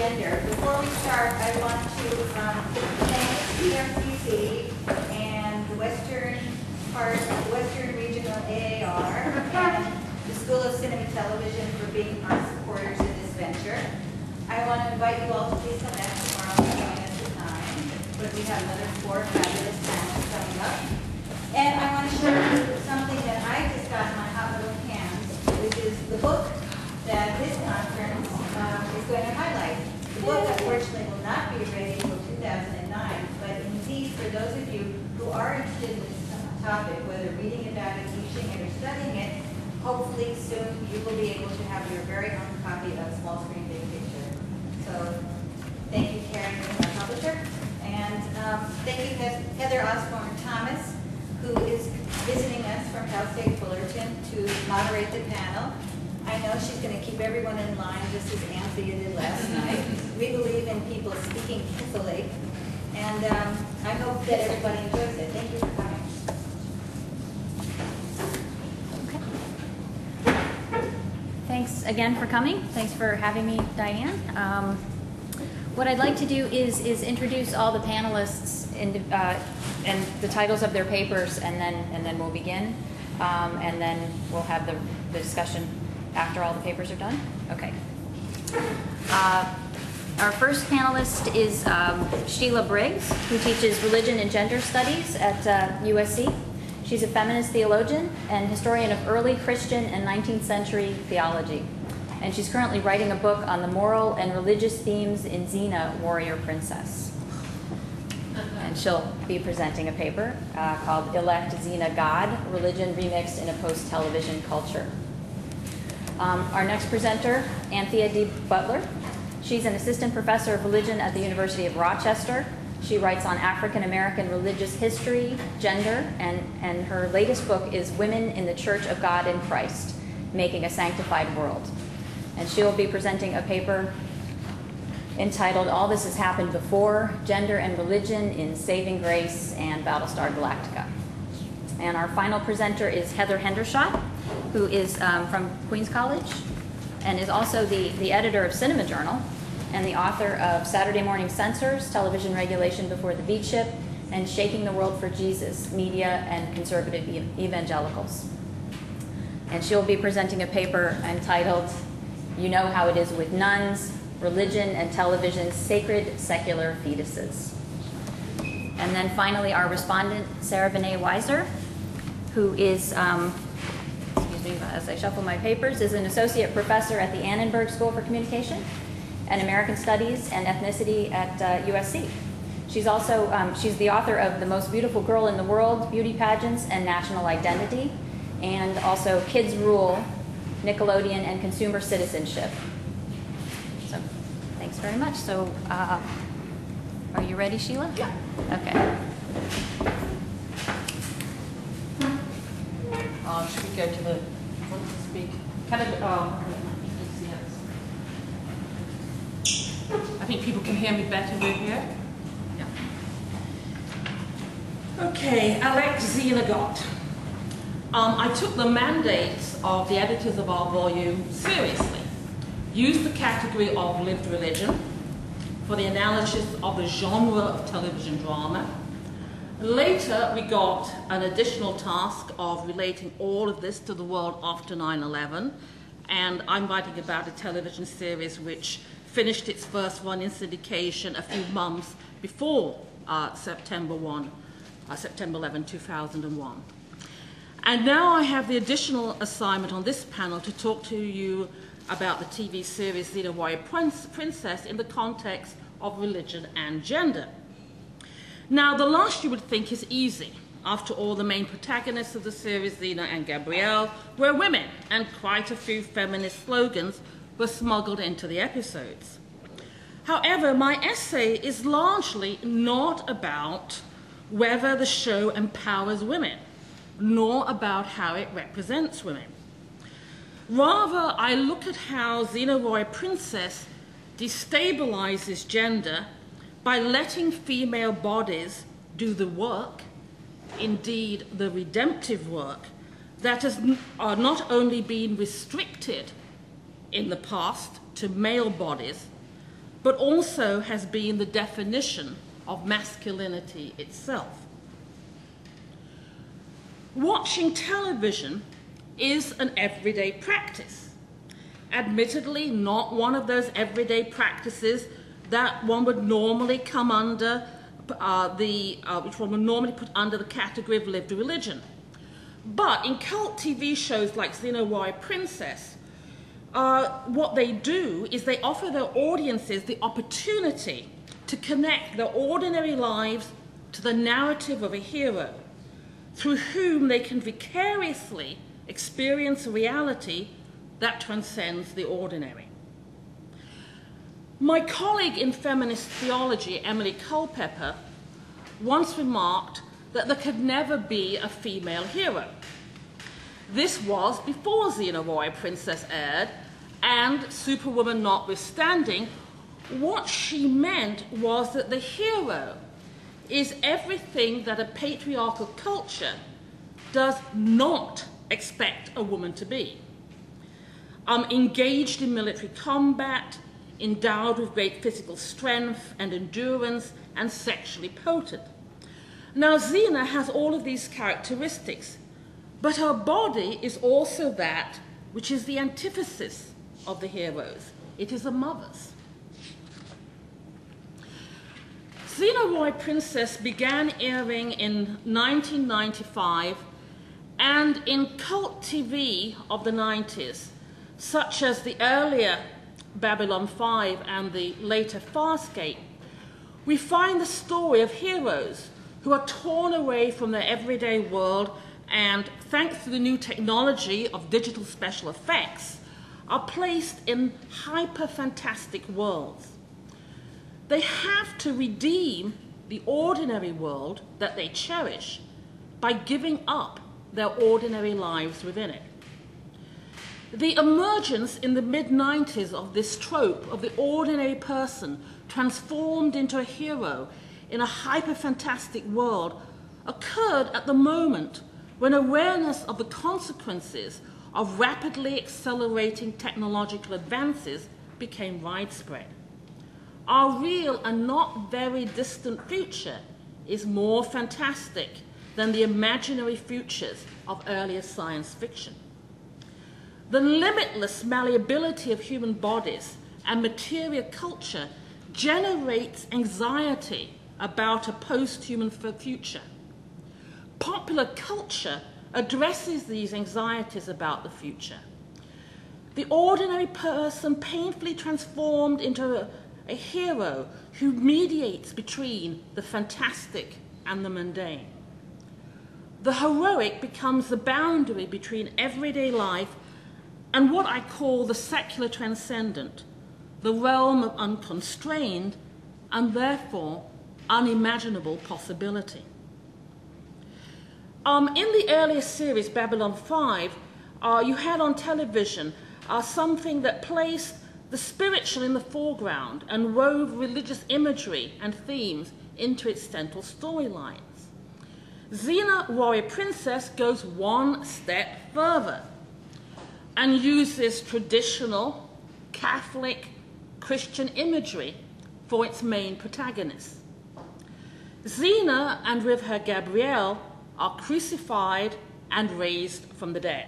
gender. Before we start, I want to thank PMCC and the Western Regional AAR and the School of Cinema and Television for being our supporters in this venture. I want to invite you all to please come back tomorrow and join us at 9. But we have another 4 fabulous panels coming up. And I want to show you something that I just got in my hot little hands, which is the book that this conference is going to highlight. The book, unfortunately, will not be ready until 2009, but indeed, for those of you who are interested in this topic, whether reading about it, teaching it, or studying it, hopefully soon you will be able to have your very own copy of Small Screen Big Picture. So, thank you, Karen, our publisher, and thank you, Heather Osborne-Thompson, who is visiting us from Cal State Fullerton to moderate the panel. I know she's going to keep everyone in line just as Anthea did last night. We believe in people speaking truthfully, and I hope that everybody enjoys it. Thank you for coming. Okay. Thanks again for coming. Thanks for having me, Diane. What I'd like to do is introduce all the panelists and the titles of their papers, and then we'll begin, and then we'll have the discussion after all the papers are done. Okay. Our first panelist is Sheila Briggs, who teaches religion and gender studies at USC. She's a feminist theologian and historian of early Christian and 19th century theology. And she's currently writing a book on the moral and religious themes in Xena, Warrior Princess. And she'll be presenting a paper called Elect Xena God, Religion Remixed in a Post-Television Culture. Our next presenter, Anthea D Butler. She's an assistant professor of religion at the University of Rochester. She writes on African American religious history, gender, and her latest book is Women in the Church of God in Christ, Making a Sanctified World. And she will be presenting a paper entitled All This Has Happened Before, Gender and Religion in Saving Grace and Battlestar Galactica. And our final presenter is Heather Hendershot, who is from Queens College and is also the editor of Cinema Journal and the author of Saturday Morning Censors, Television Regulation Before the Beat Ship, and Shaking the World for Jesus, Media and Conservative Evangelicals. And she'll be presenting a paper entitled You Know How It Is with Nuns, Religion and Television's Sacred Secular Fetuses. And then finally, our respondent, Sarah Benet Weiser, who is, excuse me as I shuffle my papers, is an associate professor at the Annenberg School for Communication and American Studies and Ethnicity at USC. She's also, she's the author of The Most Beautiful Girl in the World, Beauty Pageants and National Identity, and also Kids Rule, Nickelodeon and Consumer Citizenship. So, thanks very much. So, are you ready, Sheila? Yeah. Okay. Should we go to the one to speak? I think people can hear me better with here. Yeah. Okay, Elect Xena God. I took the mandates of the editors of our volume seriously. Used the category of lived religion for the analysis of the genre of television drama. Later, we got an additional task of relating all of this to the world after 9/11, and I'm writing about a television series which finished its first run in syndication a few months before September 11, 2001. And now I have the additional assignment on this panel to talk to you about the TV series Xena Warrior Princess in the context of religion and gender. Now, the last you would think is easy. After all, the main protagonists of the series, Xena and Gabrielle, were women, and quite a few feminist slogans were smuggled into the episodes. However, my essay is largely not about whether the show empowers women, nor about how it represents women. Rather, I look at how Xena Warrior Princess destabilizes gender by letting female bodies do the work, indeed the redemptive work, that has not only been restricted in the past to male bodies, but also has been the definition of masculinity itself. Watching television is an everyday practice. Admittedly, not one of those everyday practices that one would normally come under which one would normally put under the category of lived religion. But in cult TV shows like Xena Warrior Princess, what they do is they offer their audiences the opportunity to connect their ordinary lives to the narrative of a hero, through whom they can vicariously experience a reality that transcends the ordinary. My colleague in feminist theology, Emily Culpepper, once remarked that there could never be a female hero. This was before Xena Warrior Princess aired, and Superwoman notwithstanding, what she meant was that the hero is everything that a patriarchal culture does not expect a woman to be. Engaged in military combat, endowed with great physical strength and endurance, and sexually potent. Now, Xena has all of these characteristics, but her body is also that which is the antithesis of the heroes. It is a mother's. Xena Warrior Princess began airing in 1995, and in cult TV of the 90s, such as the earlier Babylon 5 and the later Farscape, we find the story of heroes who are torn away from their everyday world and, thanks to the new technology of digital special effects, are placed in hyper-fantastic worlds. They have to redeem the ordinary world that they cherish by giving up their ordinary lives within it. The emergence in the mid-90s of this trope of the ordinary person transformed into a hero in a hyper-fantastic world occurred at the moment when awareness of the consequences of rapidly accelerating technological advances became widespread. Our real and not very distant future is more fantastic than the imaginary futures of earlier science fiction. The limitless malleability of human bodies and material culture generates anxiety about a post-human future. Popular culture addresses these anxieties about the future. The ordinary person painfully transformed into a hero who mediates between the fantastic and the mundane. The heroic becomes the boundary between everyday life and what I call the secular transcendent, the realm of unconstrained and therefore unimaginable possibility. In the earlier series, Babylon 5, you had on television something that placed the spiritual in the foreground and wove religious imagery and themes into its central storylines. Xena Warrior Princess goes one step further and uses traditional Catholic Christian imagery for its main protagonist. Xena and with her Gabrielle are crucified and raised from the dead.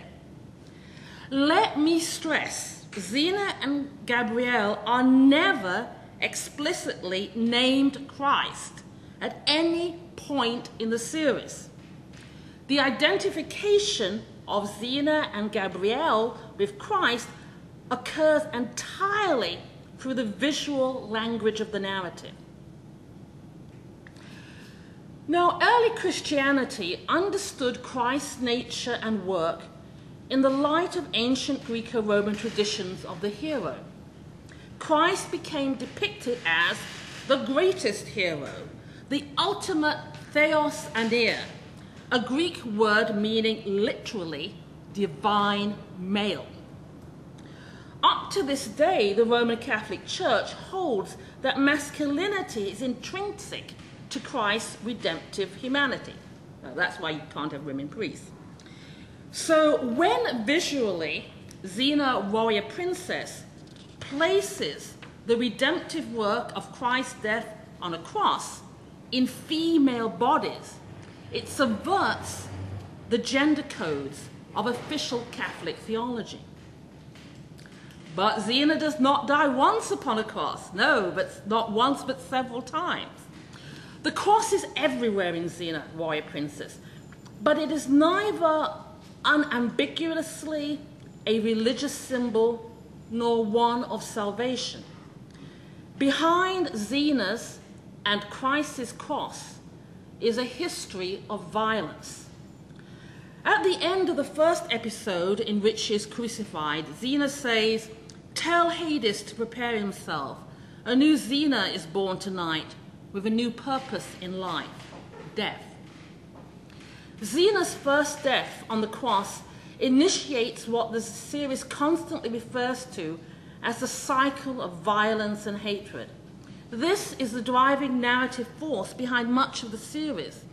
Let me stress, Xena and Gabrielle are never explicitly named Christ at any point in the series. The identification of Xena and Gabrielle with Christ occurs entirely through the visual language of the narrative. Now, early Christianity understood Christ's nature and work in the light of ancient Greco-Roman traditions of the hero. Christ became depicted as the greatest hero, the ultimate theos aneia, a Greek word meaning literally divine male. Up to this day, the Roman Catholic Church holds that masculinity is intrinsic to Christ's redemptive humanity. Now, that's why you can't have women priests. So when visually Xena Warrior Princess places the redemptive work of Christ's death on a cross in female bodies, it subverts the gender codes of official Catholic theology. But Xena does not die once upon a cross. No, but not once, but several times. The cross is everywhere in Xena, Warrior Princess, but it is neither unambiguously a religious symbol nor one of salvation. Behind Xena's and Christ's cross is a history of violence. At the end of the first episode in which she is crucified, Xena says, "Tell Hades to prepare himself. A new Xena is born tonight with a new purpose in life, death." Xena's first death on the cross initiates what the series constantly refers to as the cycle of violence and hatred. This is the driving narrative force behind much of the series,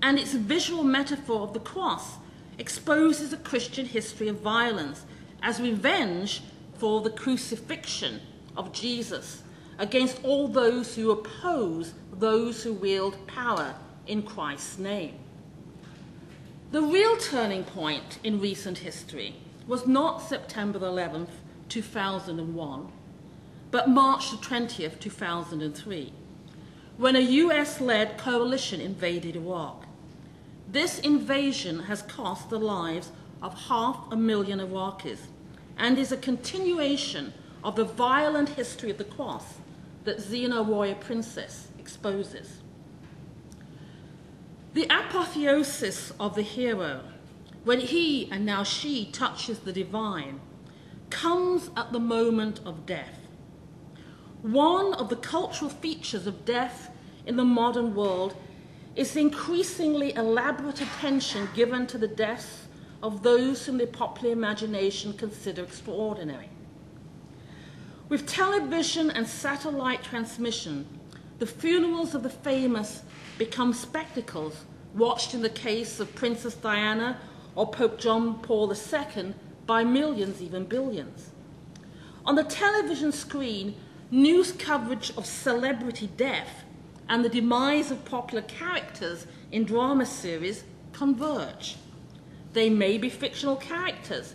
and its visual metaphor of the cross exposes a Christian history of violence as revenge for the crucifixion of Jesus against all those who oppose those who wield power in Christ's name. The real turning point in recent history was not September 11th, 2001, but March the 20th, 2003, when a US-led coalition invaded Iraq. This invasion has cost the lives of 500,000 Iraqis and is a continuation of the violent history of the cross that Xena Warrior Princess exposes. The apotheosis of the hero, when he and now she touches the divine, comes at the moment of death. One of the cultural features of death in the modern world is the increasingly elaborate attention given to the deaths of those whom the popular imagination consider extraordinary. With television and satellite transmission, the funerals of the famous become spectacles watched in the case of Princess Diana or Pope John Paul II by millions, even billions. On the television screen, news coverage of celebrity death and the demise of popular characters in drama series converge. They may be fictional characters,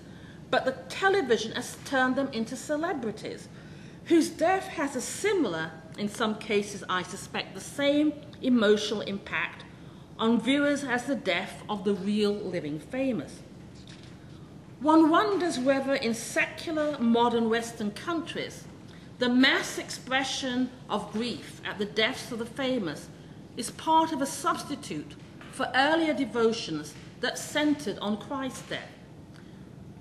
but the television has turned them into celebrities, whose death has a similar, in some cases I suspect the same, emotional impact on viewers as the death of the real living famous. One wonders whether in secular modern Western countries, the mass expression of grief at the deaths of the famous is part of a substitute for earlier devotions that centered on Christ's death.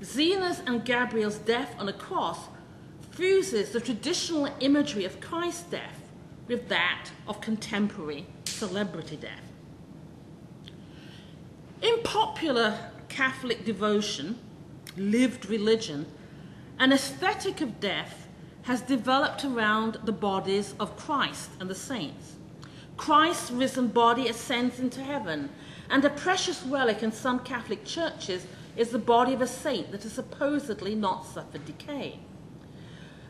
Xena's and Gabriel's death on a cross fuses the traditional imagery of Christ's death with that of contemporary celebrity death. In popular Catholic devotion, lived religion, an aesthetic of death has developed around the bodies of Christ and the saints. Christ's risen body ascends into heaven, and a precious relic in some Catholic churches is the body of a saint that has supposedly not suffered decay.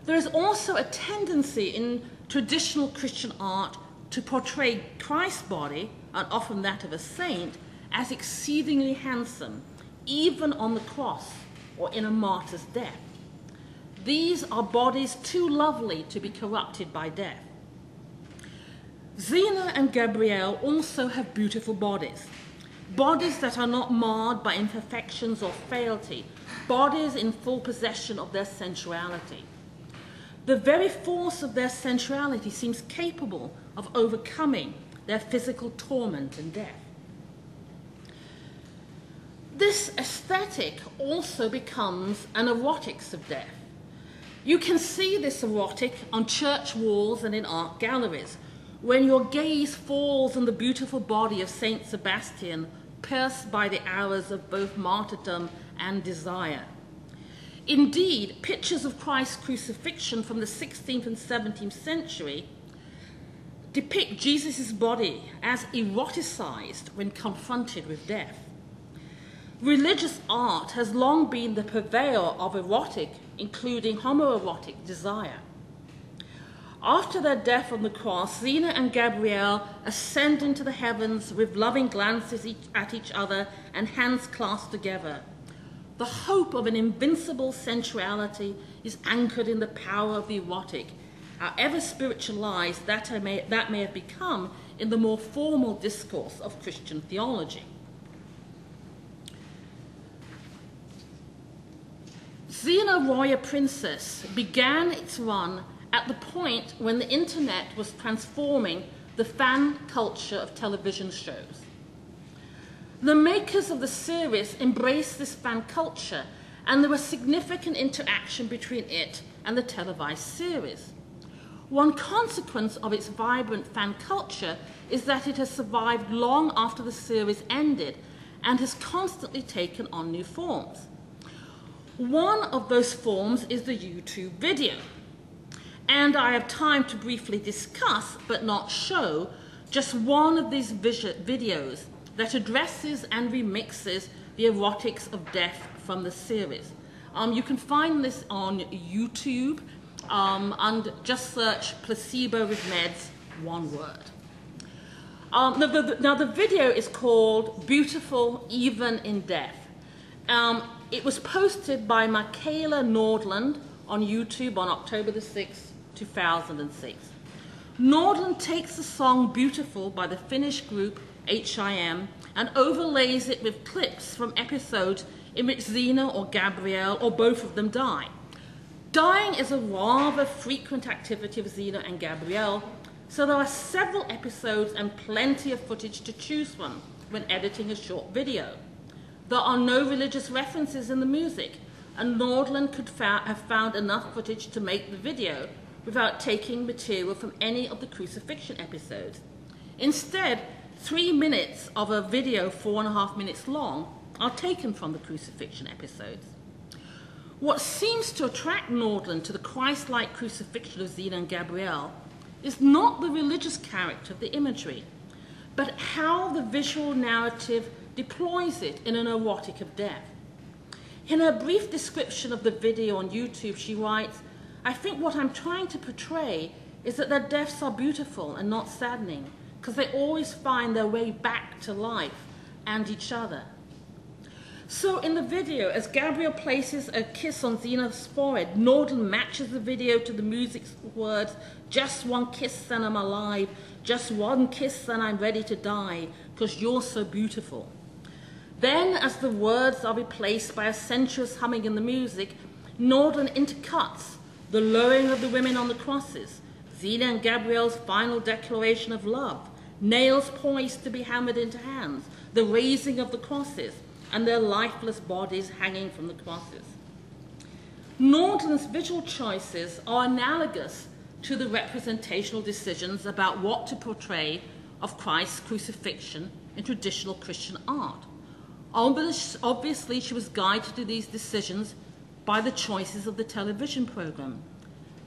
There is also a tendency in traditional Christian art to portray Christ's body, and often that of a saint, as exceedingly handsome, even on the cross or in a martyr's death. These are bodies too lovely to be corrupted by death. Xena and Gabrielle also have beautiful bodies, bodies that are not marred by imperfections or frailty, bodies in full possession of their sensuality. The very force of their sensuality seems capable of overcoming their physical torment and death. This aesthetic also becomes an erotics of death. You can see this erotic on church walls and in art galleries, when your gaze falls on the beautiful body of Saint Sebastian, pierced by the arrows of both martyrdom and desire. Indeed, pictures of Christ's crucifixion from the 16th and 17th century depict Jesus' body as eroticized when confronted with death. Religious art has long been the purveyor of erotic, including homoerotic desire. After their death on the cross, Zena and Gabrielle ascend into the heavens with loving glances at each other and hands clasped together. The hope of an invincible sensuality is anchored in the power of the erotic, however spiritualized that may have become in the more formal discourse of Christian theology. Xena Warrior Princess began its run at the point when the internet was transforming the fan culture of television shows. The makers of the series embraced this fan culture, and there was significant interaction between it and the televised series. One consequence of its vibrant fan culture is that it has survived long after the series ended and has constantly taken on new forms. One of those forms is the YouTube video. And I have time to briefly discuss, but not show, just one of these videos that addresses and remixes the erotics of death from the series. You can find this on YouTube, and just search placebo with meds, one word. Now the video is called Beautiful Even in Death. It was posted by Michaela Nordland on YouTube on October the 6th, 2006. Nordland takes the song Beautiful by the Finnish group HIM and overlays it with clips from episodes in which Xena or Gabrielle or both of them die. Dying is a rather frequent activity of Xena and Gabrielle, so there are several episodes and plenty of footage to choose from when editing a short video. There are no religious references in the music, and Nordland could have found enough footage to make the video without taking material from any of the crucifixion episodes. Instead, 3 minutes of a video 4.5 minutes long are taken from the crucifixion episodes. What seems to attract Nordland to the Christ-like crucifixion of Xena and Gabrielle is not the religious character of the imagery, but how the visual narrative deploys it in an erotic of death. In her brief description of the video on YouTube, she writes, "I think what I'm trying to portray is that their deaths are beautiful and not saddening, because they always find their way back to life and each other." So in the video, as Gabrielle places a kiss on Xena's forehead, Nordland matches the video to the music's words, "Just one kiss and I'm alive, just one kiss and I'm ready to die, because you're so beautiful." Then, as the words are replaced by a sensuous humming in the music, Nordland intercuts the lowering of the women on the crosses, Xena and Gabrielle's final declaration of love, nails poised to be hammered into hands, the raising of the crosses, and their lifeless bodies hanging from the crosses. Nordland's visual choices are analogous to the representational decisions about what to portray of Christ's crucifixion in traditional Christian art. Obviously, she was guided to these decisions by the choices of the television program,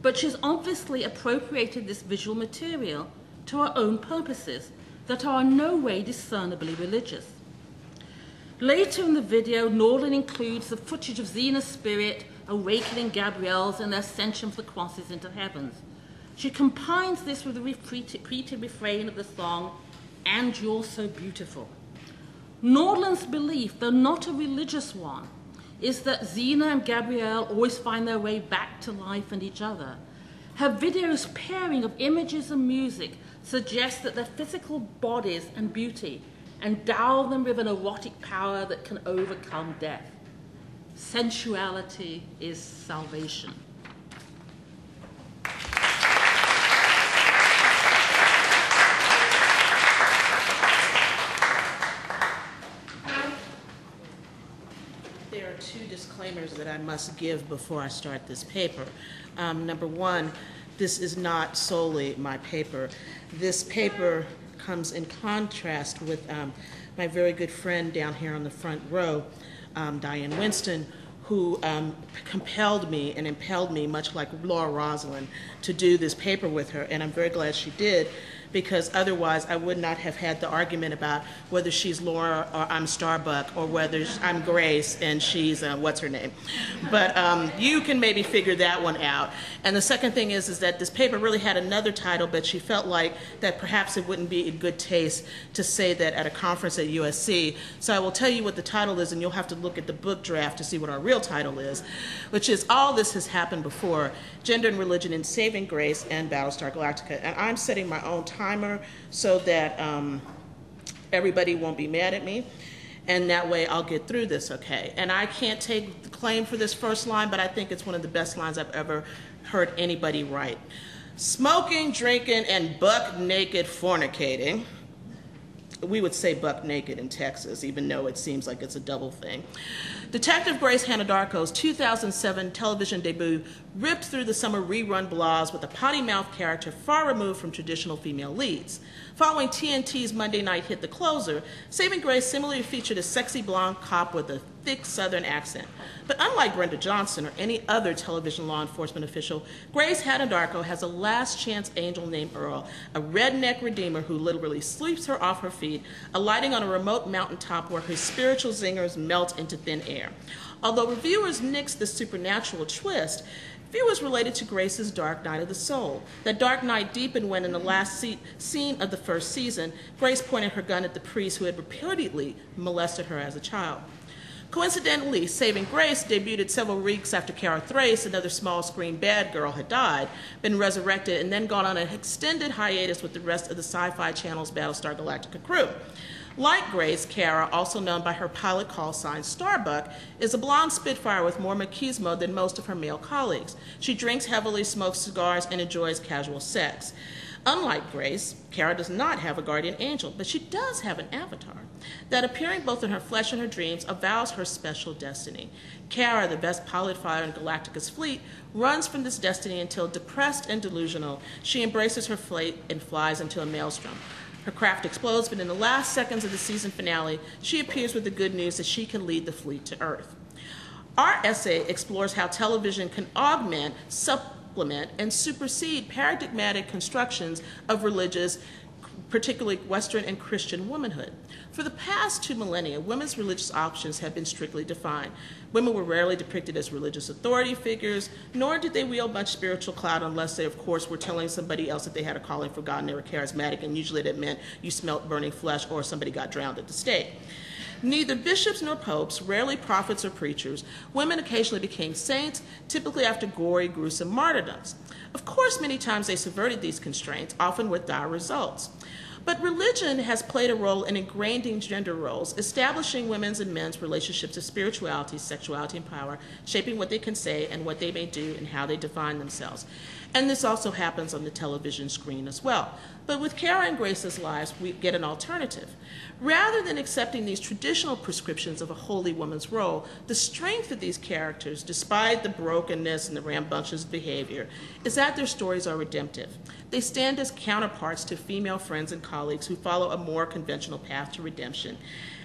but she's obviously appropriated this visual material to her own purposes that are in no way discernibly religious. Later in the video, Nordland includes the footage of Xena's spirit awakening Gabrielle's and their ascension of the crosses into heavens. She combines this with the repeated refrain of the song, "And you're so beautiful." Nordland's belief, though not a religious one, is that Xena and Gabrielle always find their way back to life and each other. Her video's pairing of images and music suggests that their physical bodies and beauty endow them with an erotic power that can overcome death. Sensuality is salvation. There are two disclaimers that I must give before I start this paper. Number one, this is not solely my paper. This paper comes in contrast with my very good friend down here on the front row, Diane Winston, who compelled me and impelled me, much like Laura Rosalind, to do this paper with her, and I'm very glad she did, because otherwise I would not have had the argument about whether she's Laura or I'm Starbuck, or whether I'm Grace and she's, what's her name? But you can maybe figure that one out. And the second thing is that this paper really had another title, but she felt like that perhaps it wouldn't be in good taste to say that at a conference at USC. So I will tell you what the title is, and you'll have to look at the book draft to see what our real title is, which is All This Has Happened Before, Gender and Religion in Saving Grace and Battlestar Galactica. And I'm setting my own timer so that everybody won't be mad at me. And that way I'll get through this okay. And I can't take the claim for this first line, but I think it's one of the best lines I've ever heard anybody write. Smoking, drinking, and buck naked fornicating. We would say buck naked in Texas, even though it seems like it's a double thing. Detective Grace Hanadarko's 2007 television debut ripped through the summer rerun blogs with a potty-mouthed character far removed from traditional female leads. Following TNT's Monday night hit The Closer, Saving Grace similarly featured a sexy blonde cop with a thick Southern accent. But unlike Brenda Johnson or any other television law enforcement official, Grace Hanadarko has a last chance angel named Earl, a redneck redeemer who literally sweeps her off her feet, alighting on a remote mountaintop where her spiritual zingers melt into thin air. Although reviewers nixed the supernatural twist, viewers related to Grace's dark night of the soul. That dark night deepened when, in the last scene of the first season, Grace pointed her gun at the priest who had repeatedly molested her as a child. Coincidentally, Saving Grace debuted several weeks after Kara Thrace, another small-screen bad girl, had died, been resurrected, and then gone on an extended hiatus with the rest of the Sci-Fi Channel's Battlestar Galactica crew. Like Grace, Kara, also known by her pilot call sign Starbuck, is a blonde spitfire with more machismo than most of her male colleagues. She drinks heavily, smokes cigars, and enjoys casual sex. Unlike Grace, Kara does not have a guardian angel, but she does have an avatar that, appearing both in her flesh and her dreams, avows her special destiny. Kara, the best pilot fighter in Galactica's fleet, runs from this destiny until, depressed and delusional, she embraces her fate and flies into a maelstrom. Her craft explodes, but in the last seconds of the season finale, she appears with the good news that she can lead the fleet to Earth. Our essay explores how television can augment, supplement, and supersede paradigmatic constructions of religious, particularly Western and Christian womanhood. For the past 2 millennia, women's religious options have been strictly defined. Women were rarely depicted as religious authority figures, nor did they wield much spiritual clout unless they, of course, were telling somebody else that they had a calling for God and they were charismatic, and usually that meant you smelt burning flesh or somebody got drowned at the stake. Neither bishops nor popes, rarely prophets or preachers, women occasionally became saints, typically after gory, gruesome martyrdoms. Of course, many times they subverted these constraints, often with dire results. But religion has played a role in ingraining gender roles, establishing women's and men's relationships to spirituality, sexuality, and power, shaping what they can say and what they may do and how they define themselves. And this also happens on the television screen as well. But with Kara and Grace's lives, we get an alternative. Rather than accepting these traditional prescriptions of a holy woman's role, the strength of these characters, despite the brokenness and the rambunctious behavior, is that their stories are redemptive. They stand as counterparts to female friends and colleagues who follow a more conventional path to redemption.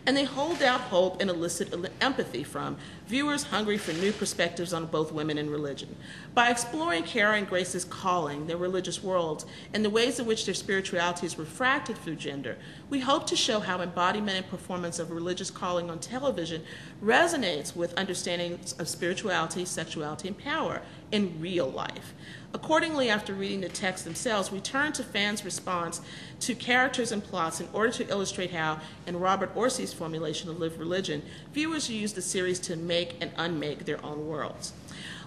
And they hold out hope and elicit empathy from viewers hungry for new perspectives on both women and religion. By exploring Kara and Grace's calling, their religious worlds, and the ways in which their spirituality is refracted through gender, we hope to show how embodiment and performance of religious calling on television resonates with understandings of spirituality, sexuality, and power in real life. Accordingly, after reading the texts themselves, we turn to fans' response to characters and plots in order to illustrate how, in Robert Orsi's formulation of Live Religion, viewers use the series to make and unmake their own worlds.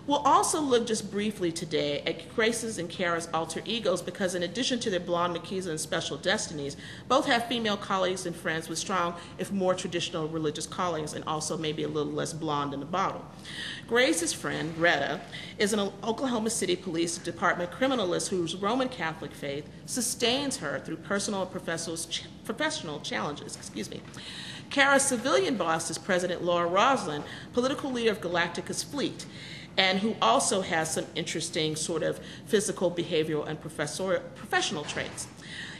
We'll also look just briefly today at Grace's and Kara's alter egos because in addition to their blonde machismo and special destinies, both have female colleagues and friends with strong, if more traditional religious callings, and also maybe a little less blonde in the bottle. Grace's friend, Retta, is an Oklahoma City Police Department criminalist whose Roman Catholic faith sustains her through personal and professional challenges. Kara's civilian boss is President Laura Roslin, political leader of Galactica's fleet, and who also has some interesting sort of physical, behavioral, and professional traits.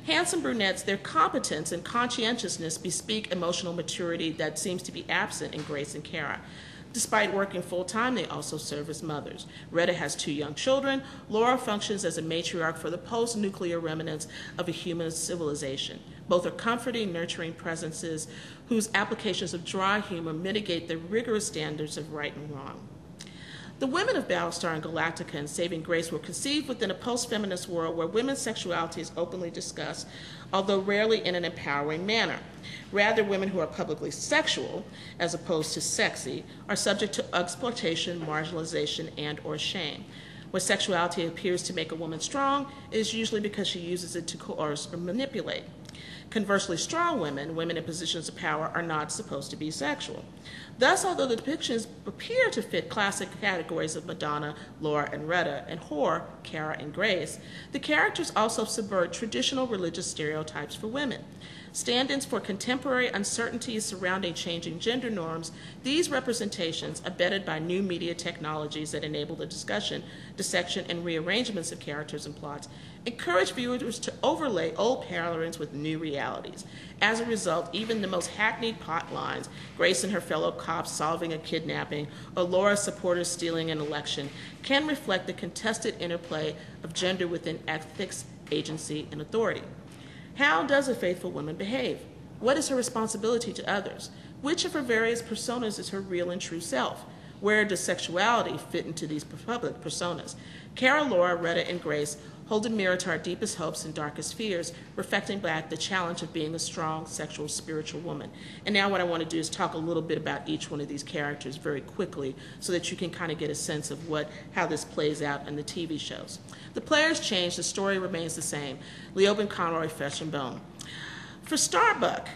Handsome brunettes, their competence and conscientiousness bespeak emotional maturity that seems to be absent in Grace and Kara. Despite working full-time, they also serve as mothers. Retta has 2 young children. Laura functions as a matriarch for the post-nuclear remnants of a human civilization. Both are comforting, nurturing presences whose applications of dry humor mitigate the rigorous standards of right and wrong. The women of Battlestar and Galactica and Saving Grace were conceived within a post-feminist world where women's sexuality is openly discussed, although rarely in an empowering manner. Rather, women who are publicly sexual, as opposed to sexy, are subject to exploitation, marginalization, and or shame. Where sexuality appears to make a woman strong, it is usually because she uses it to coerce or manipulate. Conversely, strong women, women in positions of power, are not supposed to be sexual. Thus, although the depictions appear to fit classic categories of Madonna, Laura, and Retta, and whore, Kara and Grace, the characters also subvert traditional religious stereotypes for women. Stand-ins for contemporary uncertainties surrounding changing gender norms, these representations, abetted by new media technologies that enable the discussion, dissection, and rearrangements of characters and plots, encourage viewers to overlay old parallels with new realities. As a result, even the most hackneyed plot lines, Grace and her fellow cops solving a kidnapping, or Laura's supporters stealing an election, can reflect the contested interplay of gender within ethics, agency, and authority. How does a faithful woman behave? What is her responsibility to others? Which of her various personas is her real and true self? Where does sexuality fit into these public personas? Kara, Laura, Retta, and Grace hold a mirror to our deepest hopes and darkest fears, reflecting back the challenge of being a strong, sexual, spiritual woman. And now what I want to do is talk a little bit about each one of these characters very quickly so that you can kind of get a sense of how this plays out in the TV shows. The players change, the story remains the same. Leoben, Conroy, flesh and bone. For Starbuck,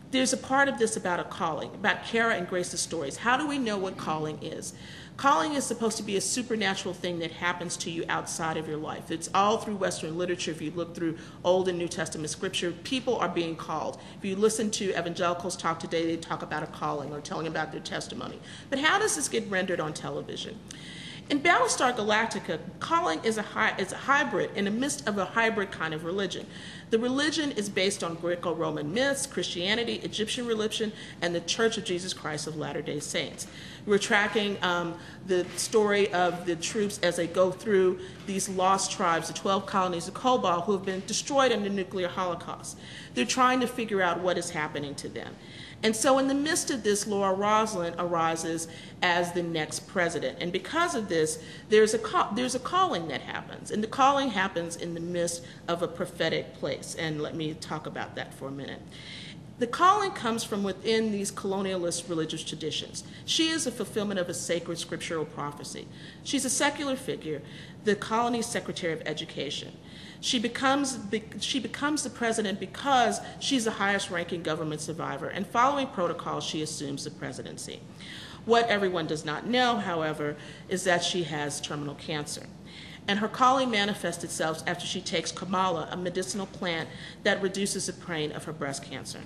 there's a part of this about a calling, about Kara and Grace's stories. How do we know what calling is? Calling is supposed to be a supernatural thing that happens to you outside of your life. It's all through Western literature. If you look through Old and New Testament scripture, people are being called. If you listen to evangelicals talk today, they talk about a calling or telling about their testimony. But how does this get rendered on television? In Battlestar Galactica, calling is a hybrid, in the midst of a hybrid kind of religion. The religion is based on Greco-Roman myths, Christianity, Egyptian religion, and the Church of Jesus Christ of Latter-day Saints. We're tracking the story of the troops as they go through these lost tribes, the 12 colonies of Cobalt, who have been destroyed in the nuclear holocaust. They're trying to figure out what is happening to them. And so in the midst of this, Laura Roslin arises as the next president. And because of this, there's a calling that happens. And the calling happens in the midst of a prophetic place. And let me talk about that for a minute. The calling comes from within these colonialist religious traditions. She is a fulfillment of a sacred scriptural prophecy. She's a secular figure, the colony's Secretary of Education. She becomes the president because she's the highest ranking government survivor, and following protocol, she assumes the presidency. What everyone does not know, however, is that she has terminal cancer. And her calling manifests itself after she takes Kamala, a medicinal plant that reduces the pain of her breast cancer.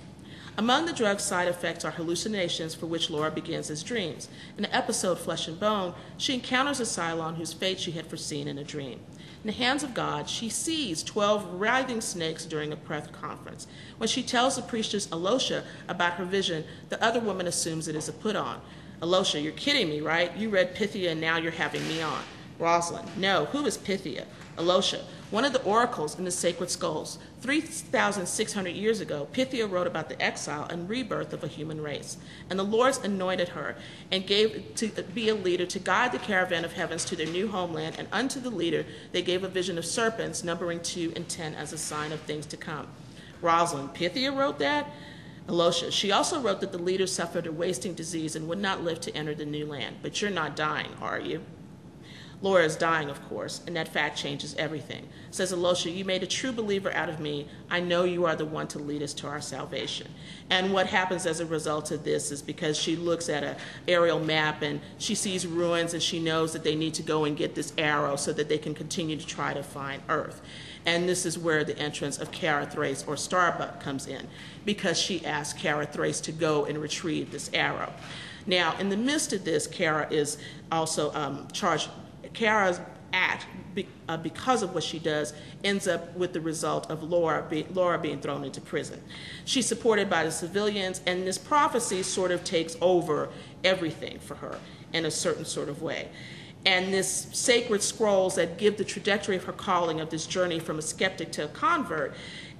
Among the drug's side effects are hallucinations, for which Laura begins as dreams. In the episode Flesh and Bone, she encounters a Cylon whose fate she had foreseen in a dream. In the hands of God, she sees 12 writhing snakes during a press conference. When she tells the priestess Alosha about her vision, the other woman assumes it is a put-on. Alosha, you're kidding me, right? You read Pythia and now you're having me on. Rosalind, no, who is Pythia? Alosha, one of the oracles in the Sacred Skulls. 3,600 years ago, Pythia wrote about the exile and rebirth of a human race. And the Lords anointed her and gave to be a leader to guide the caravan of heavens to their new homeland, and unto the leader they gave a vision of serpents, numbering 2 and 10 as a sign of things to come. Rosalind, Pythia wrote that? Alosha, she also wrote that the leader suffered a wasting disease and would not live to enter the new land. But you're not dying, are you? Laura is dying, of course, and that fact changes everything. Says Alosha, you made a true believer out of me. I know you are the one to lead us to our salvation. And what happens as a result of this is because she looks at an aerial map and she sees ruins and she knows that they need to go and get this arrow so that they can continue to try to find Earth. And this is where the entrance of Kara Thrace, or Starbuck, comes in, because she asks Kara Thrace to go and retrieve this arrow. Now, in the midst of this, Kara is also charged. Kara's act, because of what she does, ends up with the result of Laura being thrown into prison. She's supported by the civilians, and this prophecy sort of takes over everything for her in a certain sort of way. And this sacred scrolls that give the trajectory of her calling, of this journey from a skeptic to a convert,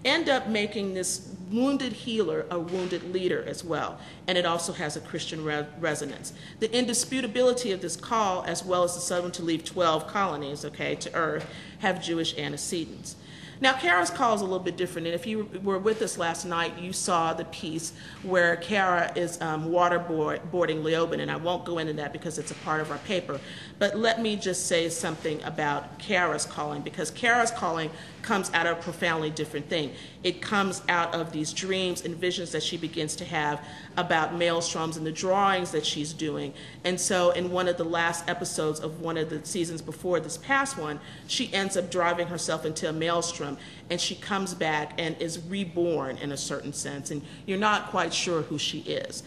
end up making this wounded healer a wounded leader as well. And it also has a Christian resonance. The indisputability of this call, as well as the southern to leave 12 colonies, okay, to Earth, have Jewish antecedents. Now, Kara's call is a little bit different, and if you were with us last night, you saw the piece where Kara is waterboarding Leoben, and I won't go into that because it's a part of our paper, but let me just say something about Kara's calling, because Kara's calling comes out of a profoundly different thing. It comes out of these dreams and visions that she begins to have about maelstroms and the drawings that she's doing. And so in one of the last episodes of one of the seasons before this past one, she ends up driving herself into a maelstrom, and she comes back and is reborn in a certain sense, and you're not quite sure who she is.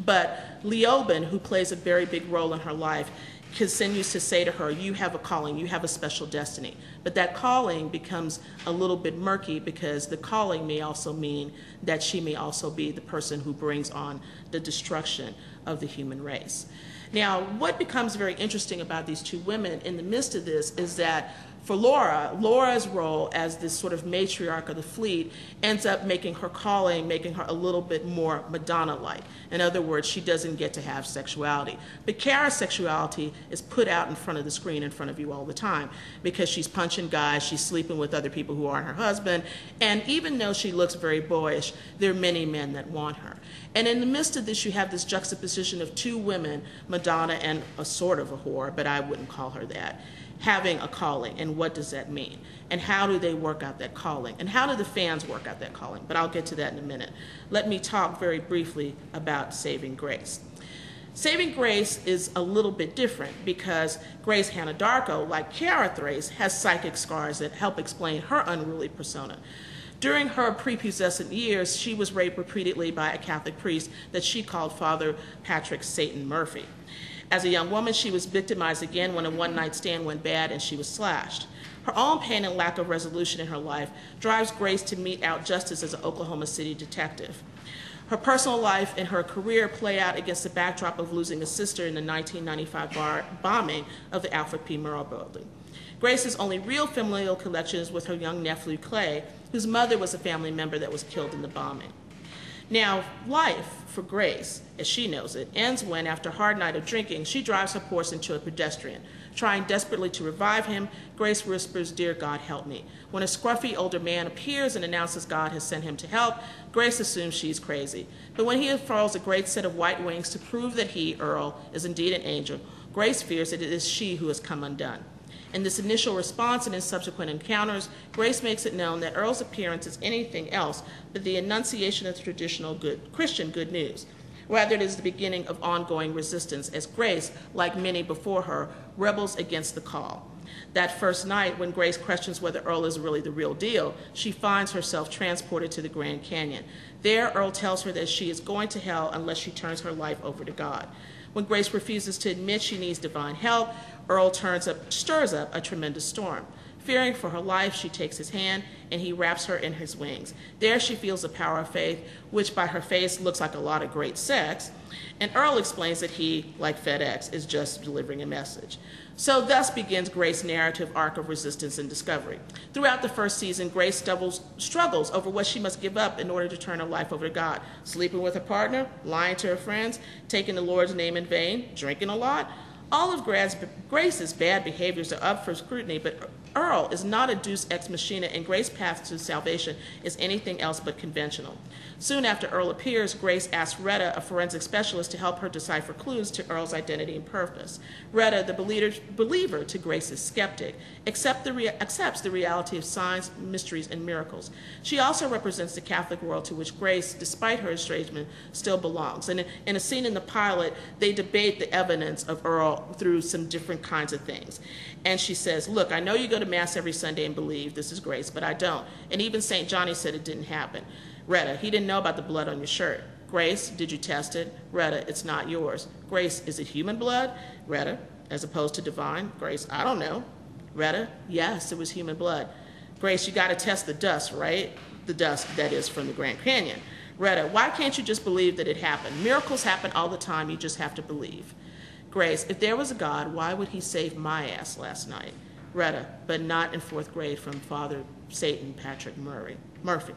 But Leoben, who plays a very big role in her life, continues to say to her, you have a calling, you have a special destiny. But that calling becomes a little bit murky, because the calling may also mean that she may also be the person who brings on the destruction of the human race. Now, what becomes very interesting about these two women in the midst of this is that for Laura's role as this sort of matriarch of the fleet ends up making her calling, making her a little bit more Madonna-like. In other words, she doesn't get to have sexuality. But Kara's sexuality is put out in front of the screen, in front of you all the time, because she's punching guys, she's sleeping with other people who aren't her husband, and even though she looks very boyish, there are many men that want her. And in the midst of this, you have this juxtaposition of two women, Madonna and a sort of a whore, but I wouldn't call her that, having a calling. And what does that mean? And how do they work out that calling? And how do the fans work out that calling? But I'll get to that in a minute. Let me talk very briefly about Saving Grace. Saving Grace is a little bit different, because Grace Hannah Darko, like Kara Thrace, has psychic scars that help explain her unruly persona. During her prepubescent years, she was raped repeatedly by a Catholic priest that she called Father Patrick Satan Murphy. As a young woman, she was victimized again when a one-night stand went bad and she was slashed. Her own pain and lack of resolution in her life drives Grace to mete out justice as an Oklahoma City detective. Her personal life and her career play out against the backdrop of losing a sister in the 1995 bombing of the Alfred P. Murrah building. Grace's only real familial connection is with her young nephew, Clay, whose mother was a family member that was killed in the bombing. Now, life for Grace, as she knows it, ends when, after a hard night of drinking, she drives her Porsche into a pedestrian. Trying desperately to revive him, Grace whispers, "Dear God, help me." When a scruffy older man appears and announces God has sent him to help, Grace assumes she's crazy. But when he unfurls a great set of white wings to prove that he, Earl, is indeed an angel, Grace fears that it is she who has come undone. In this initial response and in subsequent encounters, Grace makes it known that Earl's appearance is anything else but the enunciation of the traditional Christian good news. Rather, it is the beginning of ongoing resistance, as Grace, like many before her, rebels against the call. That first night, when Grace questions whether Earl is really the real deal, she finds herself transported to the Grand Canyon. There, Earl tells her that she is going to hell unless she turns her life over to God. When Grace refuses to admit she needs divine help, Earl stirs up a tremendous storm. Fearing for her life, she takes his hand, and he wraps her in his wings. There she feels the power of faith, which by her face looks like a lot of great sex, and Earl explains that he, like FedEx, is just delivering a message. So thus begins Grace's narrative arc of resistance and discovery. Throughout the first season, Grace struggles over what she must give up in order to turn her life over to God. Sleeping with her partner, lying to her friends, taking the Lord's name in vain, drinking a lot. All of Grace's bad behaviors are up for scrutiny, but Earl is not a deus ex machina, and Grace's path to salvation is anything else but conventional. Soon after Earl appears, Grace asks Retta, a forensic specialist, to help her decipher clues to Earl's identity and purpose. Retta, the believer to Grace's skeptic, accepts the reality of signs, mysteries, and miracles. She also represents the Catholic world to which Grace, despite her estrangement, still belongs. And in a scene in the pilot, they debate the evidence of Earl through some different kinds of things. And she says, "Look, I know you go to Mass every Sunday and believe this is grace, but I don't. And even St. Johnny said it didn't happen." Retta, "He didn't know about the blood on your shirt." Grace, "Did you test it?" Retta, "It's not yours." Grace, "Is it human blood?" Retta, "As opposed to divine?" Grace, "I don't know." Retta, "Yes, it was human blood." Grace, "You got to test the dust, right? The dust, that is, from the Grand Canyon." Retta, why can't you just believe that it happened? Miracles happen all the time, you just have to believe. Grace, if there was a God, why would he save my ass last night? Retta, but not in 4th grade from Father Satan Patrick Murphy.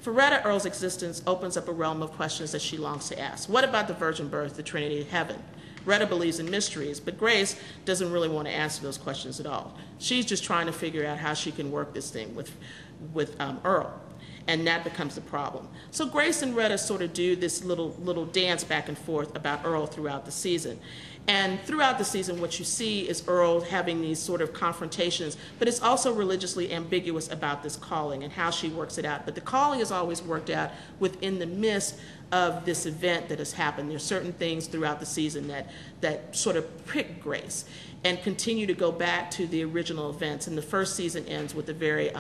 For Retta, Earl's existence opens up a realm of questions that she longs to ask. What about the virgin birth, the Trinity, heaven? Retta believes in mysteries, but Grace doesn't really want to answer those questions at all. She's just trying to figure out how she can work this thing with Earl, and that becomes the problem. So Grace and Retta sort of do this little dance back and forth about Earl throughout the season. And throughout the season, what you see is Earl having these sort of confrontations, but it's also religiously ambiguous about this calling and how she works it out. But the calling is always worked out within the midst of this event that has happened. There's certain things throughout the season that sort of prick Grace and continue to go back to the original events. And the first season ends with a very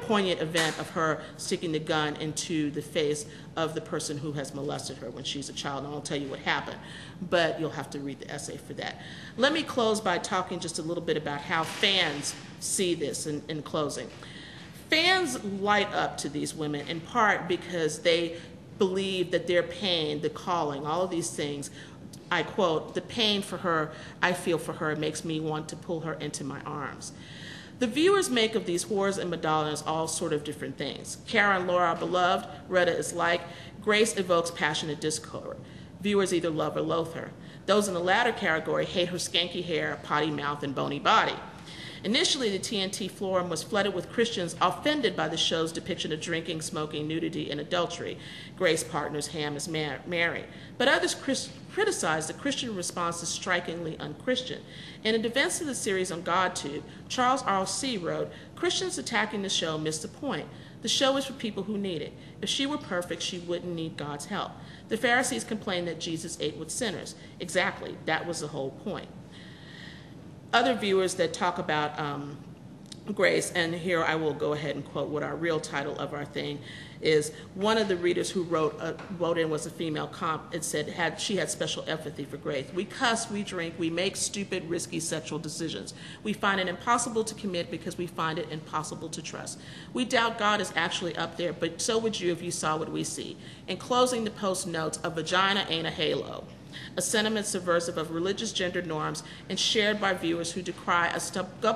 poignant event of her sticking the gun into the face of the person who has molested her when she's a child. And I'll tell you what happened, but you'll have to read the essay for that. Let me close by talking just a little bit about how fans see this in closing. Fans light up to these women in part because they believe that their pain, the calling, all of these things, I quote, the pain for her, I feel for her, makes me want to pull her into my arms. The viewers make of these whores and Madonnas all sort of different things. Cara and Laura are beloved, Retta is like, Grace evokes passionate discord. Viewers either love or loathe her. Those in the latter category hate her skanky hair, potty mouth, and bony body. Initially, the TNT forum was flooded with Christians offended by the show's depiction of drinking, smoking, nudity, and adultery. Grace partners Ham as Mary. But others criticized the Christian response as strikingly unchristian. In a defense of the series on GodTube, Charles R.C. wrote, Christians attacking the show missed the point. The show is for people who need it. If she were perfect, she wouldn't need God's help. The Pharisees complained that Jesus ate with sinners. Exactly, that was the whole point. Other viewers that talk about Grace, and here I will go ahead and quote what our real title of our thing is. One of the readers who wrote in was a female comp. It said she had special empathy for Grace. We cuss, we drink, we make stupid, risky sexual decisions. We find it impossible to commit because we find it impossible to trust. We doubt God is actually up there, but so would you if you saw what we see. In closing, the post notes, a vagina ain't a halo. A sentiment subversive of religious gender norms and shared by viewers who decry a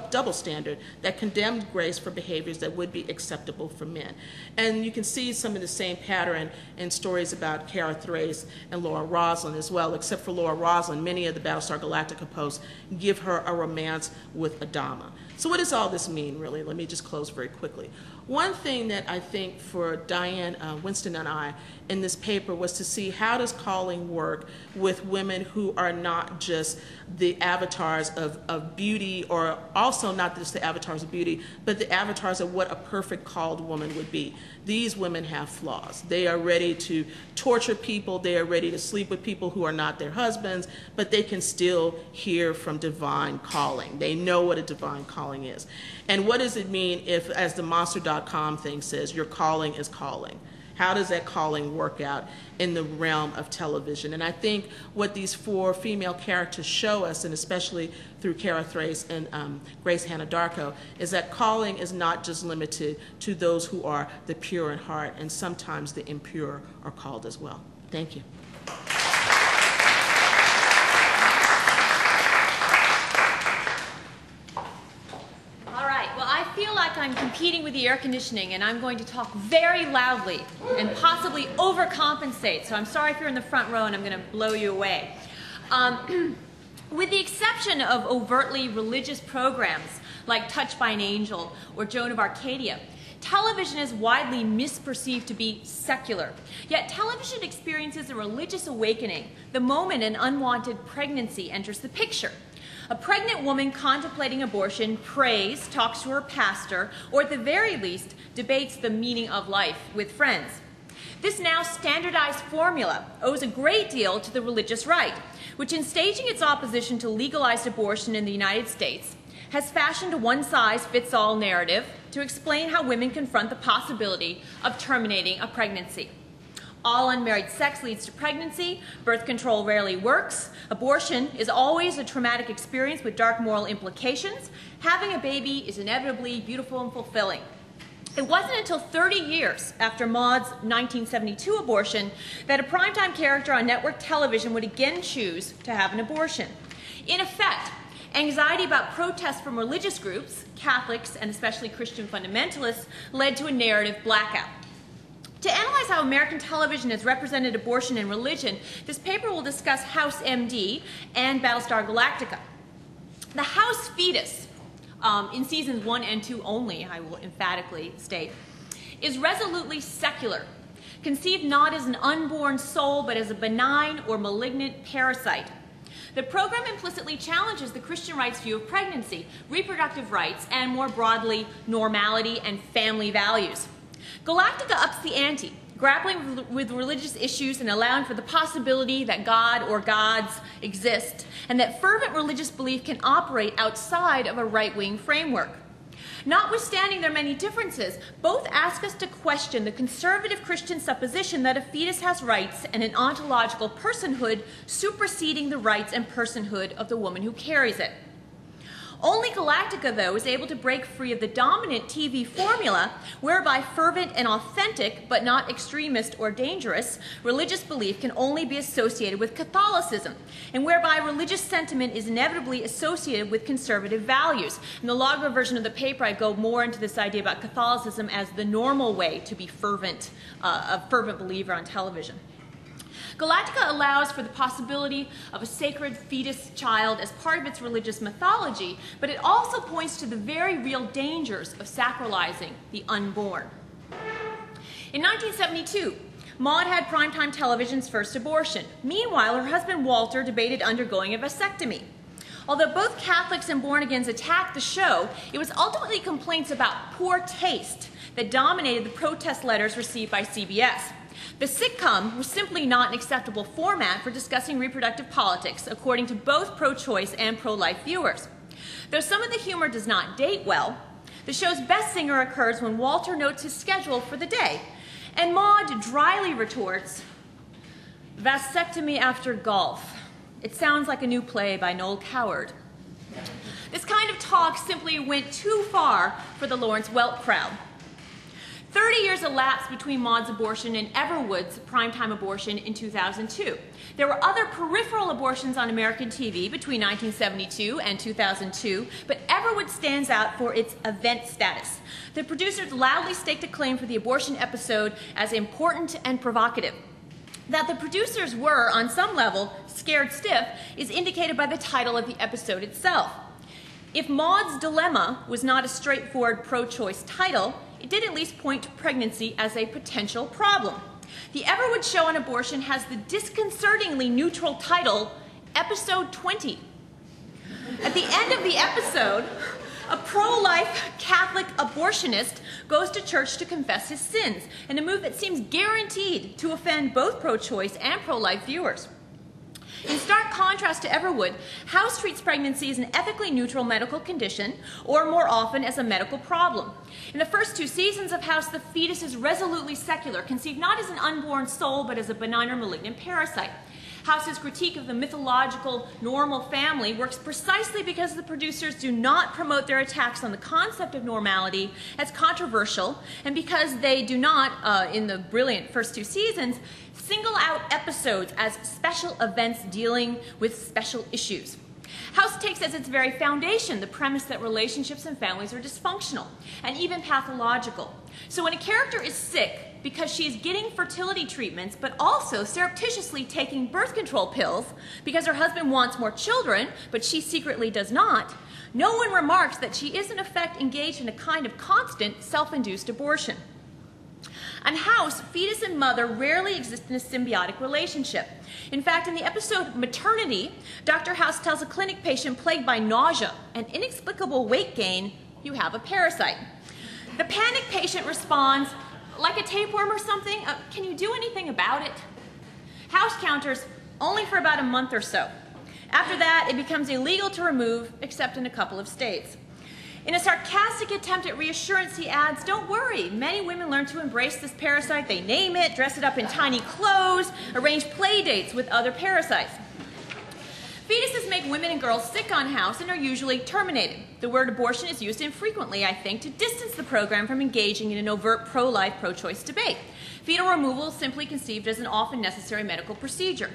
double standard that condemned Grace for behaviors that would be acceptable for men. And you can see some of the same pattern in stories about Cara Thrace and Laura Roslin as well, except for Laura Roslin, many of the Battlestar Galactica posts give her a romance with Adama. So what does all this mean, really? Let me just close very quickly. One thing that I think for Diane Winston and I in this paper was to see how does calling work with women who are not just the avatars of beauty, or also not just the avatars of beauty, but the avatars of what a perfect called woman would be. These women have flaws. They are ready to torture people. They are ready to sleep with people who are not their husbands, but they can still hear from divine calling. They know what a divine calling is. And what does it mean if, as the monster.com thing says, your calling is calling? How does that calling work out in the realm of television? And I think what these four female characters show us, and especially through Cara Thrace and Grace Hannah Darko, is that calling is not just limited to those who are the pure in heart, and sometimes the impure are called as well. Thank you. I'm competing with the air conditioning, and I'm going to talk very loudly and possibly overcompensate. So I'm sorry if you're in the front row and I'm going to blow you away. With the exception of overtly religious programs like Touched by an Angel or Joan of Arcadia, television is widely misperceived to be secular. Yet television experiences a religious awakening the moment an unwanted pregnancy enters the picture. A pregnant woman contemplating abortion prays, talks to her pastor, or at the very least, debates the meaning of life with friends. This now standardized formula owes a great deal to the religious right, which in staging its opposition to legalized abortion in the United States, has fashioned a one-size-fits-all narrative to explain how women confront the possibility of terminating a pregnancy. All unmarried sex leads to pregnancy, birth control rarely works, abortion is always a traumatic experience with dark moral implications, having a baby is inevitably beautiful and fulfilling. It wasn't until 30 years after Maud's 1972 abortion that a primetime character on network television would again choose to have an abortion. In effect, anxiety about protests from religious groups, Catholics and especially Christian fundamentalists, led to a narrative blackout. To analyze how American television has represented abortion and religion, this paper will discuss House MD and Battlestar Galactica. The House fetus, in seasons 1 and 2 only, I will emphatically state, is resolutely secular, conceived not as an unborn soul, but as a benign or malignant parasite. The program implicitly challenges the Christian right's view of pregnancy, reproductive rights, and more broadly, normality and family values. Galactica ups the ante, grappling with religious issues and allowing for the possibility that God or gods exist, and that fervent religious belief can operate outside of a right-wing framework. Notwithstanding their many differences, both ask us to question the conservative Christian supposition that a fetus has rights and an ontological personhood superseding the rights and personhood of the woman who carries it. Only Galactica, though, is able to break free of the dominant TV formula whereby fervent and authentic, but not extremist or dangerous, religious belief can only be associated with Catholicism, and whereby religious sentiment is inevitably associated with conservative values. In the longer version of the paper, I go more into this idea about Catholicism as the normal way to be a fervent believer on television. Galactica allows for the possibility of a sacred fetus child as part of its religious mythology, but it also points to the very real dangers of sacralizing the unborn. In 1972, Maud had primetime television's first abortion. Meanwhile, her husband Walter debated undergoing a vasectomy. Although both Catholics and born-agains attacked the show, it was ultimately complaints about poor taste that dominated the protest letters received by CBS. The sitcom was simply not an acceptable format for discussing reproductive politics, according to both pro-choice and pro-life viewers. Though some of the humor does not date well, the show's best singer occurs when Walter notes his schedule for the day, and Maud dryly retorts, "Vasectomy after golf. It sounds like a new play by Noel Coward." This kind of talk simply went too far for the Lawrence Welk crowd. 30 years elapsed between Maud's abortion and Everwood's primetime abortion in 2002. There were other peripheral abortions on American TV between 1972 and 2002, but Everwood stands out for its event status. The producers loudly staked a claim for the abortion episode as important and provocative. That the producers were, on some level, scared stiff is indicated by the title of the episode itself. If Maud's Dilemma was not a straightforward pro-choice title, it did at least point to pregnancy as a potential problem. The Everwood show on abortion has the disconcertingly neutral title, Episode 20. At the end of the episode, a pro-life Catholic abortionist goes to church to confess his sins, in a move that seems guaranteed to offend both pro-choice and pro-life viewers. In stark contrast to Everwood, House treats pregnancy as an ethically neutral medical condition, or more often as a medical problem. In the first 2 seasons of House, the fetus is resolutely secular, conceived not as an unborn soul, but as a benign or malignant parasite. House's critique of the mythological normal family works precisely because the producers do not promote their attacks on the concept of normality as controversial, and because they do not, in the brilliant first 2 seasons, single out episodes as special events dealing with special issues. House takes as its very foundation the premise that relationships and families are dysfunctional and even pathological. So when a character is sick because she is getting fertility treatments but also surreptitiously taking birth control pills because her husband wants more children but she secretly does not, no one remarks that she is in effect engaged in a kind of constant self-induced abortion. On House, fetus and mother rarely exist in a symbiotic relationship. In fact, in the episode Maternity, Dr. House tells a clinic patient plagued by nausea and inexplicable weight gain, "You have a parasite." The panicked patient responds, "Like a tapeworm or something? Can you do anything about it?" House counters, "Only for about a month or so. After that, it becomes illegal to remove, except in a couple of states." In a sarcastic attempt at reassurance, he adds, "Don't worry, many women learn to embrace this parasite. They name it, dress it up in tiny clothes, arrange play dates with other parasites." Fetuses make women and girls sick on house and are usually terminated. The word abortion is used infrequently, I think, to distance the program from engaging in an overt pro-life, pro-choice debate. Fetal removal is simply conceived as an often necessary medical procedure.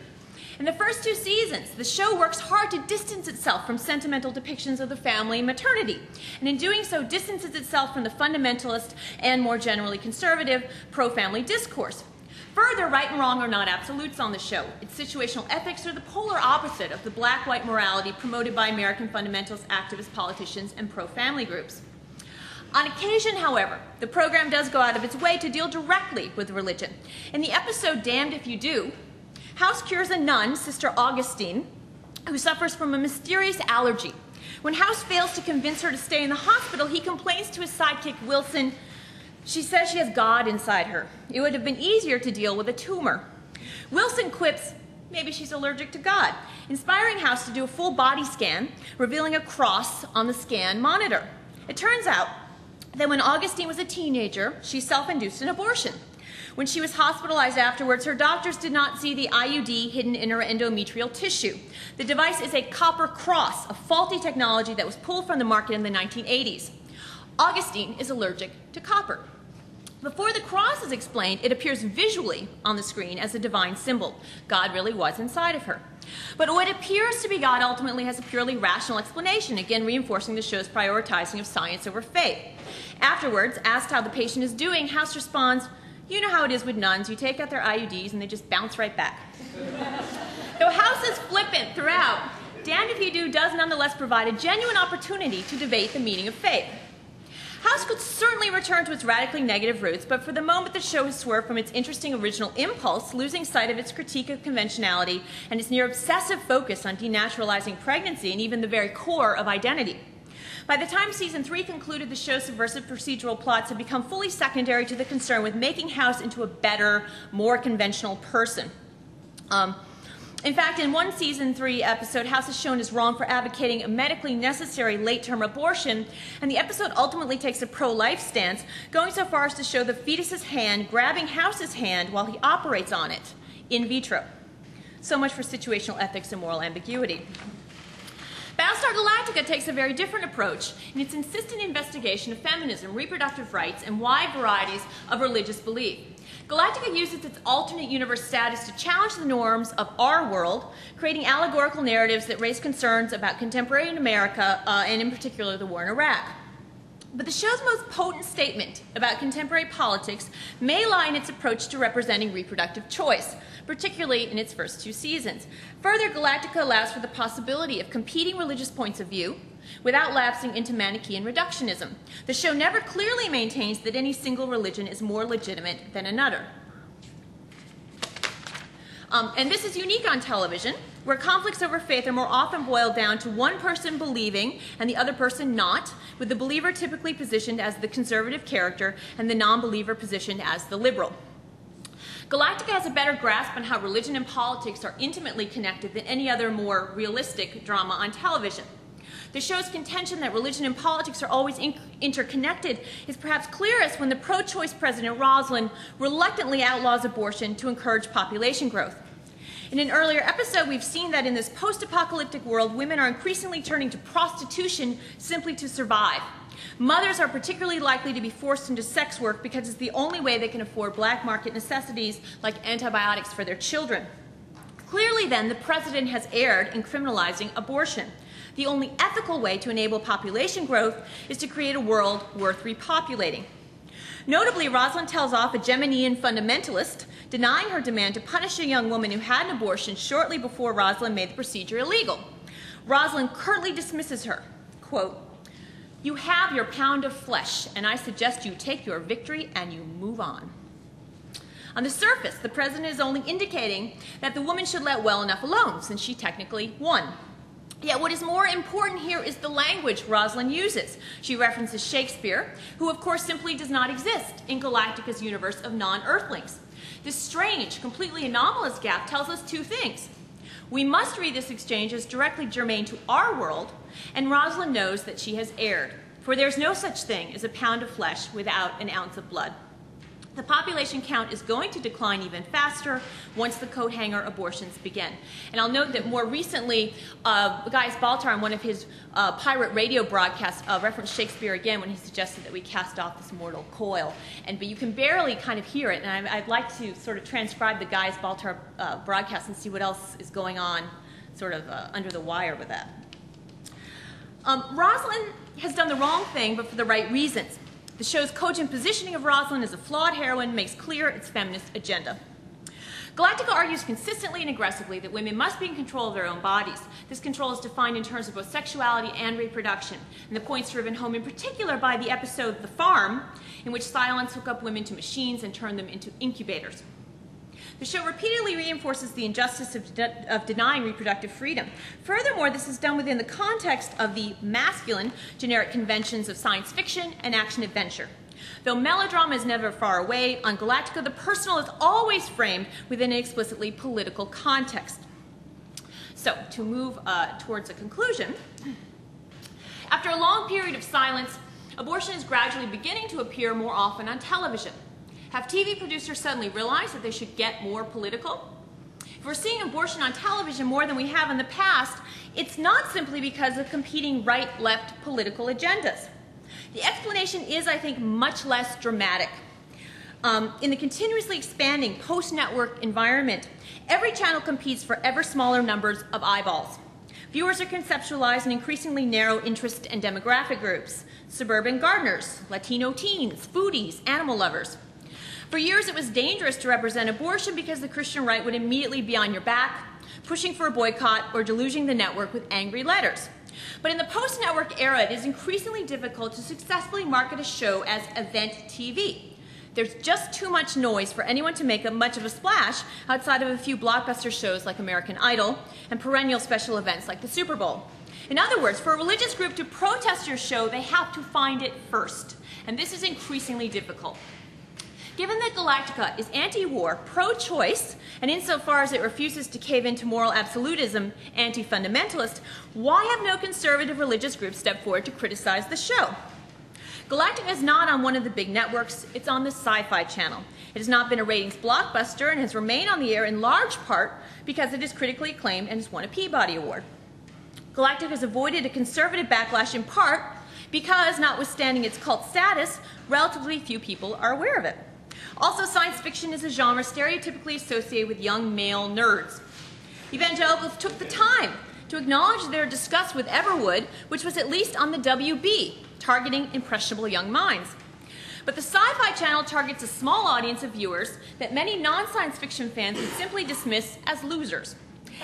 In the first 2 seasons, the show works hard to distance itself from sentimental depictions of the family and maternity, and in doing so distances itself from the fundamentalist and more generally conservative pro-family discourse. Further, right and wrong are not absolutes on the show. Its situational ethics are the polar opposite of the black-white morality promoted by American fundamentalist activist politicians and pro-family groups. On occasion, however, the program does go out of its way to deal directly with religion. In the episode Damned If You Do, House cures a nun, Sister Augustine, who suffers from a mysterious allergy. When House fails to convince her to stay in the hospital, he complains to his sidekick, Wilson. She says she has God inside her. It would have been easier to deal with a tumor. Wilson quips, maybe she's allergic to God, inspiring House to do a full body scan, revealing a cross on the scan monitor. It turns out that when Augustine was a teenager, she self-induced an abortion. When she was hospitalized afterwards, her doctors did not see the IUD hidden in her endometrial tissue. The device is a copper cross, a faulty technology that was pulled from the market in the 1980s. Augustine is allergic to copper. Before the cross is explained, it appears visually on the screen as a divine symbol. God really was inside of her. But what appears to be God ultimately has a purely rational explanation, again reinforcing the show's prioritizing of science over faith. Afterwards, asked how the patient is doing, House responds, you know how it is with nuns, you take out their IUDs and they just bounce right back. Though House is flippant throughout, Damned If You Do does nonetheless provide a genuine opportunity to debate the meaning of faith. House could certainly return to its radically negative roots, but for the moment the show has swerved from its interesting original impulse, losing sight of its critique of conventionality and its near-obsessive focus on denaturalizing pregnancy and even the very core of identity. By the time season 3 concluded, the show's subversive procedural plots had become fully secondary to the concern with making House into a better, more conventional person. In fact, in one season 3 episode, House is shown as wrong for advocating a medically necessary late-term abortion, and the episode ultimately takes a pro-life stance, going so far as to show the fetus's hand grabbing House's hand while he operates on it, in vitro. So much for situational ethics and moral ambiguity. Battlestar Galactica takes a very different approach in its insistent investigation of feminism, reproductive rights, and wide varieties of religious belief. Galactica uses its alternate universe status to challenge the norms of our world, creating allegorical narratives that raise concerns about contemporary America, and in particular the war in Iraq. But the show's most potent statement about contemporary politics may lie in its approach to representing reproductive choice, particularly in its first 2 seasons. Further, Galactica allows for the possibility of competing religious points of view without lapsing into Manichaean reductionism. The show never clearly maintains that any single religion is more legitimate than another. And this is unique on television, where conflicts over faith are more often boiled down to one person believing and the other person not, with the believer typically positioned as the conservative character and the non-believer positioned as the liberal. Galactica has a better grasp on how religion and politics are intimately connected than any other more realistic drama on television. The show's contention that religion and politics are always interconnected is perhaps clearest when the pro-choice President Rosalynn reluctantly outlaws abortion to encourage population growth. In an earlier episode, we've seen that in this post-apocalyptic world, women are increasingly turning to prostitution simply to survive. Mothers are particularly likely to be forced into sex work because it's the only way they can afford black market necessities like antibiotics for their children. Clearly, then, the president has erred in criminalizing abortion. The only ethical way to enable population growth is to create a world worth repopulating. Notably, Rosalynn tells off a Geminian fundamentalist, denying her demand to punish a young woman who had an abortion shortly before Rosalynn made the procedure illegal. Rosalynn curtly dismisses her, quote, "You have your pound of flesh, and I suggest you take your victory and you move on." On the surface, the president is only indicating that the woman should let well enough alone, since she technically won. Yet what is more important here is the language Rosalynn uses. She references Shakespeare, who of course simply does not exist in Galactica's universe of non-Earthlings. This strange, completely anomalous gap tells us 2 things. We must read this exchange as directly germane to our world, and Rosalynn knows that she has erred, for there's no such thing as a pound of flesh without an ounce of blood. The population count is going to decline even faster once the coat hanger abortions begin. And I'll note that more recently, Guy Baltar, on one of his pirate radio broadcasts, referenced Shakespeare again when he suggested that we cast off this mortal coil. But you can barely kind of hear it, and I'd like to sort of transcribe the Guy Baltar broadcast and see what else is going on sort of under the wire with that. Rosalind has done the wrong thing, but for the right reasons. The show's cogent positioning of Rosalind as a flawed heroine makes clear its feminist agenda. Galactica argues consistently and aggressively that women must be in control of their own bodies. This control is defined in terms of both sexuality and reproduction, and the point's driven home in particular by the episode The Farm, in which Cylons hook up women to machines and turn them into incubators. The show repeatedly reinforces the injustice of denying reproductive freedom. Furthermore, this is done within the context of the masculine generic conventions of science fiction and action-adventure. Though melodrama is never far away, on Galactica, the personal is always framed within an explicitly political context. So, to move towards a conclusion, after a long period of silence, abortion is gradually beginning to appear more often on television. Have TV producers suddenly realized that they should get more political? If we're seeing abortion on television more than we have in the past, it's not simply because of competing right-left political agendas. The explanation is, I think, much less dramatic. In the continuously expanding post-network environment, every channel competes for ever smaller numbers of eyeballs. Viewers are conceptualized in increasingly narrow interest and demographic groups: suburban gardeners, Latino teens, foodies, animal lovers. For years, it was dangerous to represent abortion because the Christian right would immediately be on your back, pushing for a boycott or deluging the network with angry letters. But in the post-network era, it is increasingly difficult to successfully market a show as event TV. There's just too much noise for anyone to make much of a splash outside of a few blockbuster shows like American Idol and perennial special events like the Super Bowl. In other words, for a religious group to protest your show, they have to find it first. And this is increasingly difficult. Given that Galactica is anti-war, pro-choice, and insofar as it refuses to cave into moral absolutism, anti-fundamentalist, why have no conservative religious groups stepped forward to criticize the show? Galactica is not on one of the big networks, it's on the Sci-Fi Channel. It has not been a ratings blockbuster and has remained on the air in large part because it is critically acclaimed and has won a Peabody Award. Galactica has avoided a conservative backlash in part because, notwithstanding its cult status, relatively few people are aware of it. Also, science fiction is a genre stereotypically associated with young male nerds. Evangelicals took the time to acknowledge their disgust with Everwood, which was at least on the WB, targeting impressionable young minds. But the Sci-Fi Channel targets a small audience of viewers that many non-science fiction fans would simply dismiss as losers.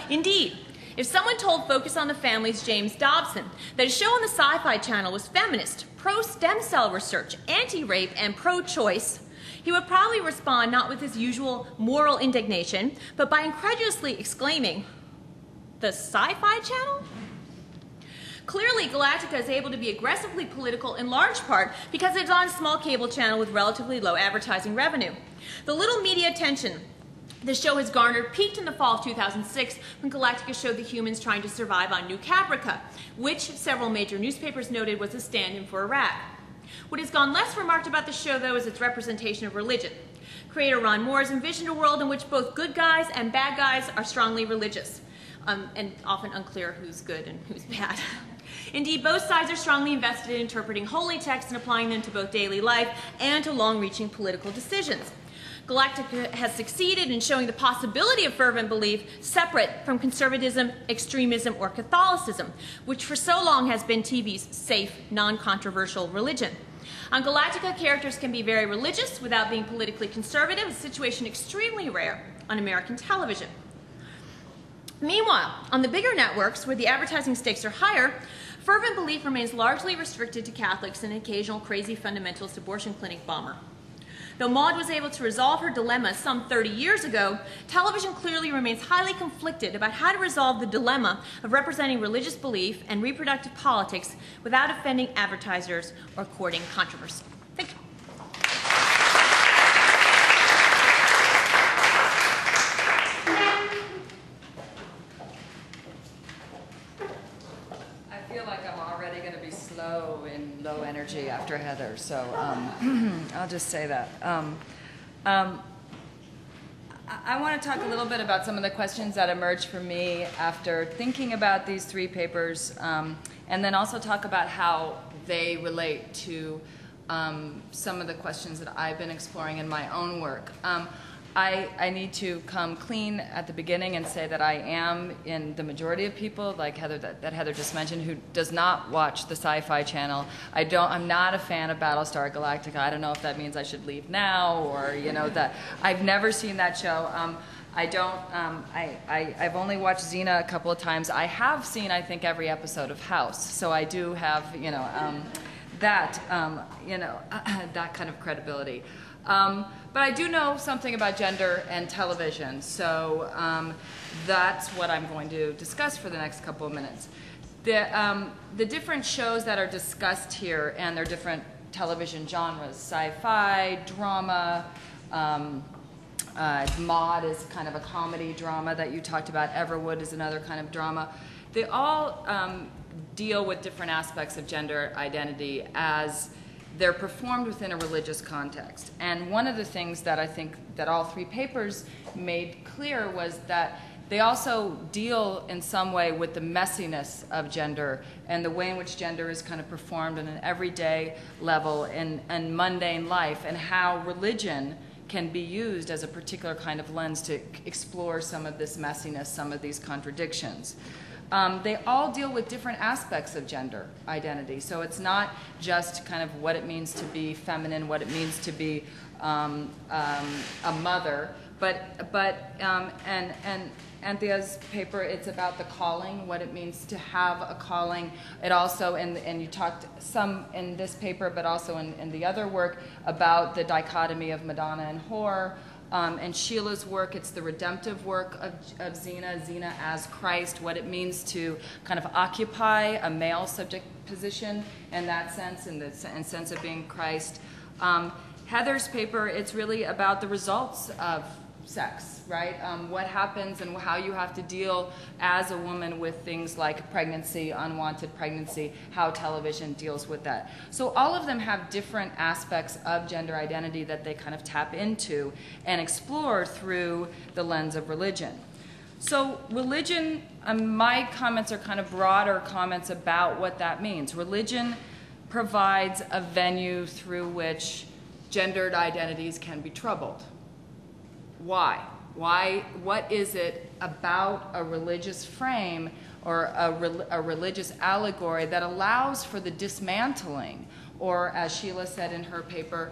Indeed, if someone told Focus on the Family's James Dobson that a show on the Sci-Fi Channel was feminist, pro-stem cell research, anti-rape, and pro-choice, he would probably respond not with his usual moral indignation, but by incredulously exclaiming, "The Sci-Fi Channel?" Clearly, Galactica is able to be aggressively political in large part because it's on a small cable channel with relatively low advertising revenue. The little media attention the show has garnered peaked in the fall of 2006 when Galactica showed the humans trying to survive on New Caprica, which several major newspapers noted was a stand-in for Iraq. What has gone less remarked about the show, though, is its representation of religion. Creator Ron Moore has envisioned a world in which both good guys and bad guys are strongly religious, and often unclear who's good and who's bad. Indeed, both sides are strongly invested in interpreting holy texts and applying them to both daily life and to long-reaching political decisions. Galactica has succeeded in showing the possibility of fervent belief separate from conservatism, extremism, or Catholicism, which for so long has been TV's safe, non-controversial religion. On Galactica, characters can be very religious without being politically conservative, a situation extremely rare on American television. Meanwhile, on the bigger networks, where the advertising stakes are higher, fervent belief remains largely restricted to Catholics and an occasional crazy fundamentalist abortion clinic bomber. Though Maude was able to resolve her dilemma some 30 years ago, television clearly remains highly conflicted about how to resolve the dilemma of representing religious belief and reproductive politics without offending advertisers or courting controversy. Thank you. I feel like I'm already going to be slow and low energy after Heather, so I'll just say that. I want to talk a little bit about some of the questions that emerged for me after thinking about these three papers, and then also talk about how they relate to some of the questions that I've been exploring in my own work. I need to come clean at the beginning and say that I am in the majority of people, like Heather, that Heather just mentioned, who does not watch the Sci-Fi Channel. I'm not a fan of Battlestar Galactica. I don't know if that means I should leave now, or that I've never seen that show. I've only watched Xena a couple of times. I have seen, I think, every episode of House, so I do have, that kind of credibility. But I do know something about gender and television, so that's what I'm going to discuss for the next couple of minutes. The different shows that are discussed here and their different television genres, sci-fi, drama, Maude is kind of a comedy drama that you talked about, Everwood is another kind of drama. They all deal with different aspects of gender identity as they're performed within a religious context. And one of the things that I think that all three papers made clear was that they also deal in some way with the messiness of gender and the way in which gender is kind of performed on an everyday level in mundane life, and how religion can be used as a particular kind of lens to explore some of this messiness, some of these contradictions. They all deal with different aspects of gender identity. So it's not just kind of what it means to be feminine, what it means to be a mother, and Anthea's paper, it's about the calling, what it means to have a calling. It also, and you talked some in this paper, but also in the other work, about the dichotomy of Madonna and whore. And Sheila's work, it's the redemptive work of Xena as Christ, what it means to kind of occupy a male subject position in that sense, in the sense of being Christ. Heather's paper, it's really about the results of sex, right? What happens and how you have to deal as a woman with things like pregnancy, unwanted pregnancy, how television deals with that. So all of them have different aspects of gender identity that they kind of tap into and explore through the lens of religion. So religion, my comments are kind of broader comments about what that means. Religion provides a venue through which gendered identities can be troubled. Why? What is it about a religious frame or a religious allegory that allows for the dismantling, or as Sheila said in her paper,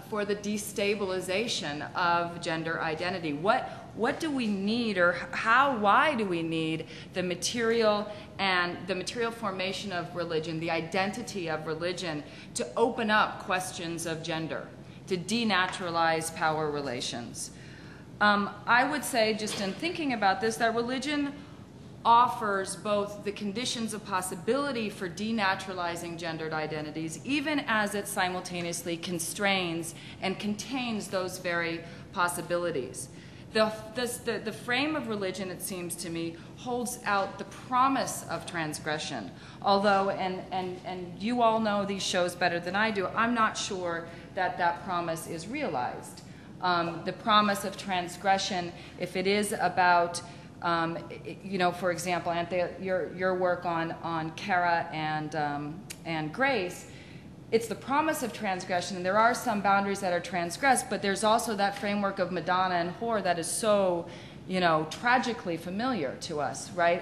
for the destabilization of gender identity? What do we need, or why do we need the material and the material formation of religion, the identity of religion, to open up questions of gender, to denaturalize power relations? I would say, just in thinking about this, that religion offers both the conditions of possibility for denaturalizing gendered identities, even as it simultaneously constrains and contains those very possibilities. The frame of religion, it seems to me, holds out the promise of transgression. Although, and you all know these shows better than I do, I'm not sure that that promise is realized. The promise of transgression, if it is about, for example, Anthea, your work on Kara and Grace, it's the promise of transgression, and there are some boundaries that are transgressed, but there's also that framework of Madonna and whore that is so, tragically familiar to us, right?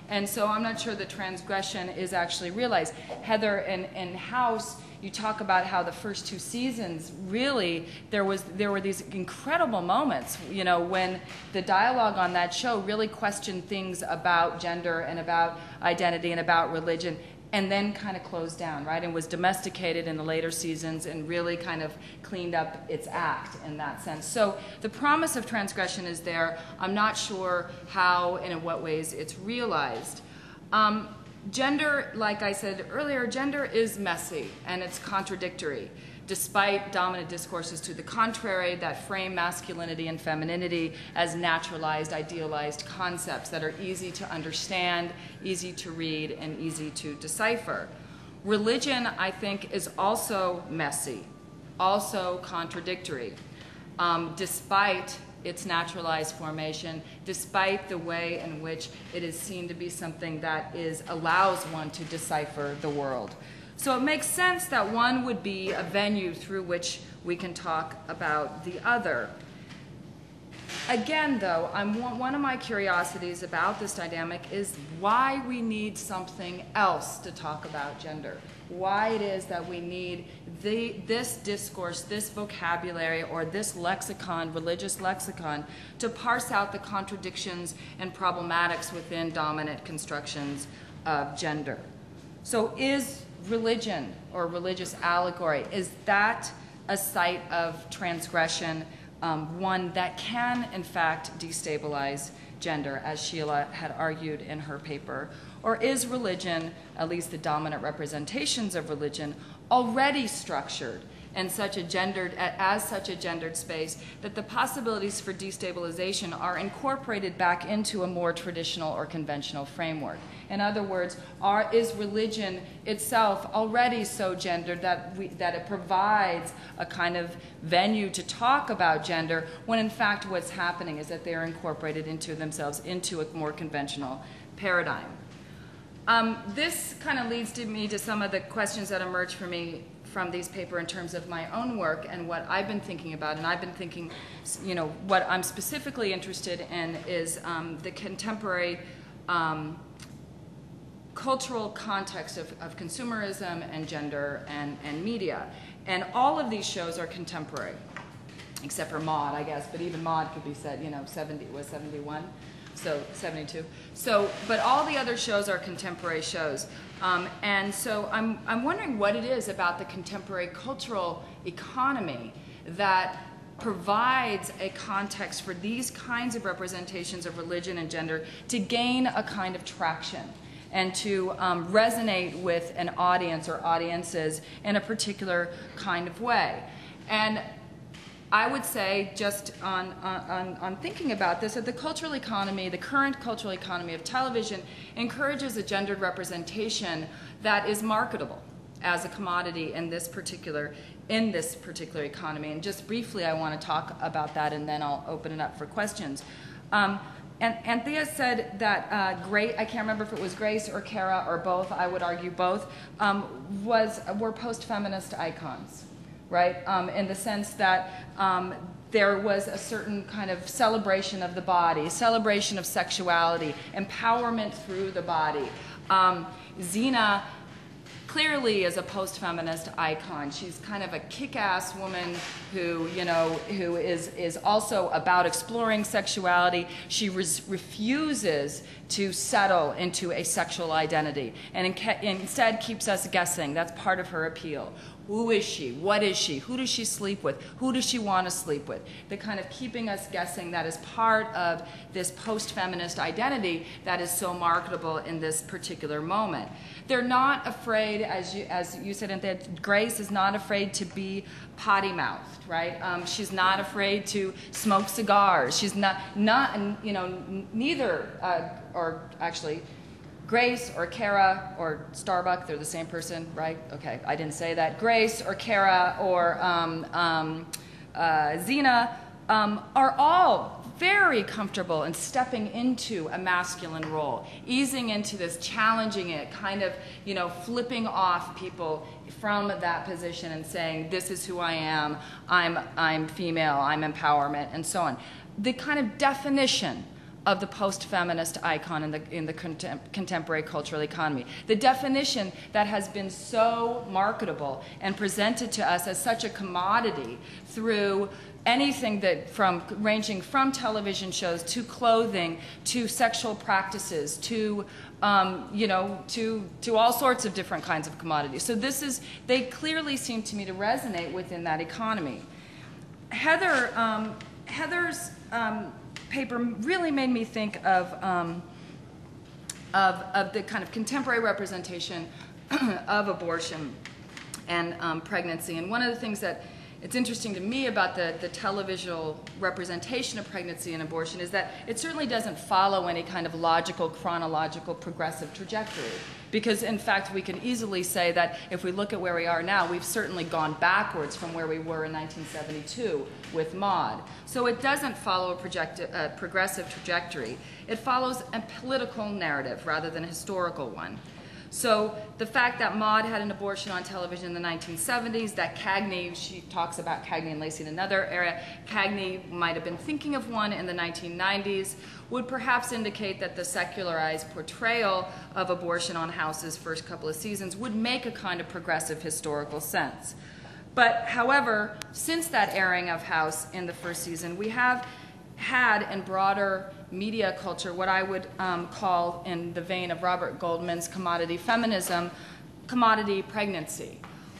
And so I'm not sure the transgression is actually realized. Heather, in House, you talk about how the first two seasons, really, there were these incredible moments, when the dialogue on that show really questioned things about gender and about identity and about religion, and then kind of closed down, right, and was domesticated in the later seasons and really kind of cleaned up its act in that sense. So the promise of transgression is there. I'm not sure how and in what ways it's realized. Gender, like I said earlier, gender is messy and it's contradictory, despite dominant discourses to the contrary that frame masculinity and femininity as naturalized, idealized concepts that are easy to understand, easy to read, and easy to decipher. Religion, I think, is also messy, also contradictory. despite its naturalized formation, despite the way in which it is seen to be something that allows one to decipher the world. So it makes sense that one would be a venue through which we can talk about the other. Again, though, one of my curiosities about this dynamic is why we need something else to talk about gender. Why it is that we need this discourse, this vocabulary, or this lexicon, religious lexicon, to parse out the contradictions and problematics within dominant constructions of gender. So is religion or religious allegory, is that a site of transgression, one that can, in fact, destabilize gender, as Sheila had argued in her paper? Or is religion, at least the dominant representations of religion, already structured and as such a gendered space that the possibilities for destabilization are incorporated back into a more traditional or conventional framework? In other words, is religion itself already so gendered that it provides a kind of venue to talk about gender, when in fact what's happening is that they're incorporated into themselves into a more conventional paradigm? This kind of leads me to some of the questions that emerge for me from these papers in terms of my own work and what I've been thinking about. And I've been thinking, what I'm specifically interested in is the contemporary cultural context of consumerism and gender and media. And all of these shows are contemporary, except for Maude, I guess. But even Maude could be said, 71. So 72. So, but all the other shows are contemporary shows. And so I'm wondering what it is about the contemporary cultural economy that provides a context for these kinds of representations of religion and gender to gain a kind of traction and to resonate with an audience or audiences in a particular kind of way. And I would say, just on thinking about this, that the cultural economy, the current cultural economy of television, encourages a gendered representation that is marketable as a commodity in this particular economy. And just briefly, I want to talk about that, and then I'll open it up for questions. And Anthea said that I can't remember if it was Grace or Kara or both, I would argue both, were post-feminist icons. Right, in the sense that there was a certain kind of celebration of the body, celebration of sexuality, empowerment through the body. Xena clearly is a post-feminist icon. She's kind of a kick-ass woman who is also about exploring sexuality. She refuses to settle into a sexual identity and instead keeps us guessing. That's part of her appeal. Who is she? What is she? Who does she sleep with? Who does she want to sleep with? The kind of keeping us guessing that is part of this post-feminist identity that is so marketable in this particular moment. They're not afraid, as you said, Anthea, Grace is not afraid to be potty-mouthed, right? She's not afraid to smoke cigars. She's neither, or actually, Grace or Kara or Starbuck, they're the same person, right? Okay, I didn't say that. Grace or Kara or Xena are all very comfortable in stepping into a masculine role, easing into this, challenging it, kind of, flipping off people from that position and saying, this is who I am, I'm female, I'm empowerment, and so on. The kind of definition of the post-feminist icon in the contemporary cultural economy. The definition that has been so marketable and presented to us as such a commodity through anything ranging from television shows to clothing to sexual practices to all sorts of different kinds of commodities. So they clearly seem to me to resonate within that economy. Heather's paper really made me think of the kind of contemporary representation of abortion and pregnancy. And one of the things that it's interesting to me about the televisual representation of pregnancy and abortion is that it certainly doesn't follow any kind of logical, chronological, progressive trajectory. Because in fact, we can easily say that if we look at where we are now, we've certainly gone backwards from where we were in 1972 with Maud. So it doesn't follow a progressive trajectory. It follows a political narrative rather than a historical one. So the fact that Maud had an abortion on television in the 1970s, that Cagney, she talks about Cagney and Lacey in another area, Cagney might have been thinking of one in the 1990s, would perhaps indicate that the secularized portrayal of abortion on House's first couple of seasons would make a kind of progressive historical sense. But however, since that airing of House in the first season, we have had in broader media culture what I would call, in the vein of Robert Goldman's commodity feminism, commodity pregnancy,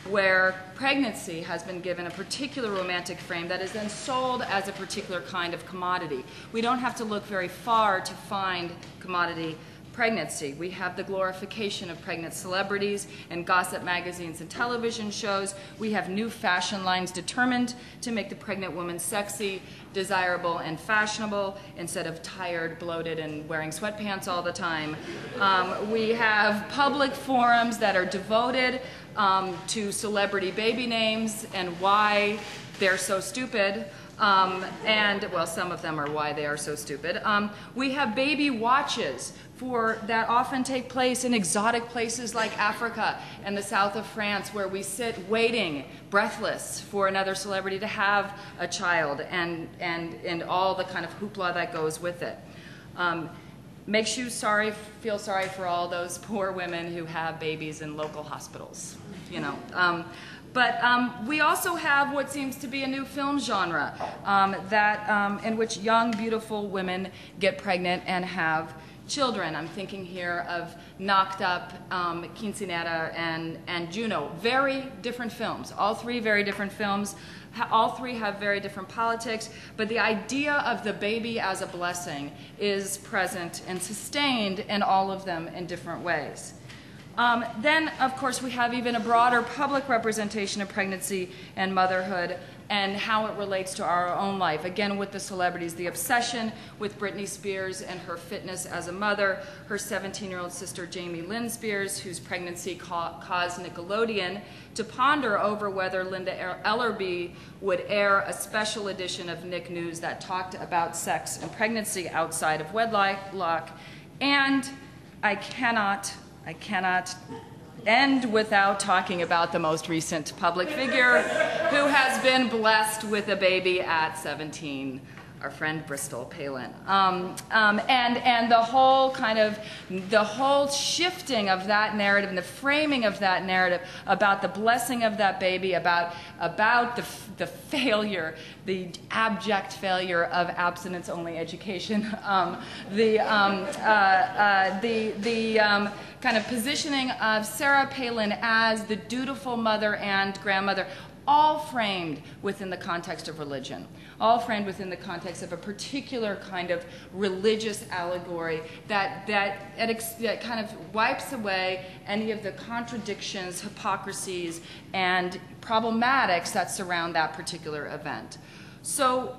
where pregnancy has been given a particular romantic frame that is then sold as a particular kind of commodity. We don't have to look very far to find commodity pregnancy. We have the glorification of pregnant celebrities in gossip magazines and television shows. We have new fashion lines determined to make the pregnant woman sexy, desirable, and fashionable instead of tired, bloated, and wearing sweatpants all the time. We have public forums that are devoted to celebrity baby names and why they're so stupid. And, well, some of them are why they are so stupid. We have baby watches that often take place in exotic places like Africa and the south of France, where we sit waiting, breathless, for another celebrity to have a child, and all the kind of hoopla that goes with it. Makes you feel sorry for all those poor women who have babies in local hospitals, you know. But we also have what seems to be a new film genre in which young, beautiful women get pregnant and have children. I'm thinking here of Knocked Up, Quinceañera, and Juno. Very different films. All three very different films. All three have very different politics, but the idea of the baby as a blessing is present and sustained in all of them in different ways. Then, of course, we have even a broader public representation of pregnancy and motherhood and how it relates to our own life. Again, with the celebrities, the obsession with Britney Spears and her fitness as a mother, her 17-year-old sister Jamie Lynn Spears, whose pregnancy caused Nickelodeon to ponder over whether Linda Ellerbee would air a special edition of Nick News that talked about sex and pregnancy outside of wedlock. And I cannot end without talking about the most recent public figure who has been blessed with a baby at 17, our friend Bristol Palin. And the whole shifting of that narrative and the framing of that narrative about the blessing of that baby, about the failure, the abject failure of abstinence-only education, the kind of positioning of Sarah Palin as the dutiful mother and grandmother, all framed within the context of religion, all framed within the context of a particular kind of religious allegory that kind of wipes away any of the contradictions, hypocrisies, and problematics that surround that particular event. So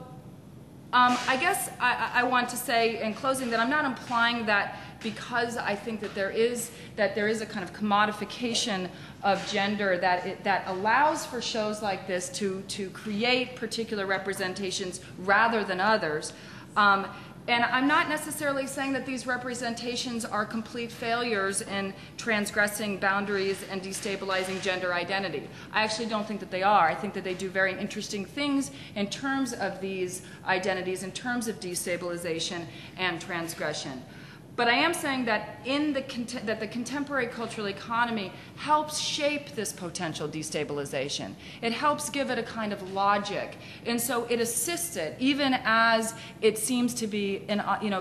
I guess I want to say in closing that I'm not implying that because I think that there is a kind of commodification of gender that allows for shows like this to create particular representations rather than others. And I'm not necessarily saying that these representations are complete failures in transgressing boundaries and destabilizing gender identity. I actually don't think that they are. I think that they do very interesting things in terms of these identities, in terms of destabilization and transgression. But I am saying that that the contemporary cultural economy helps shape this potential destabilization. It helps give it a kind of logic, and so it assists it, even as it seems to be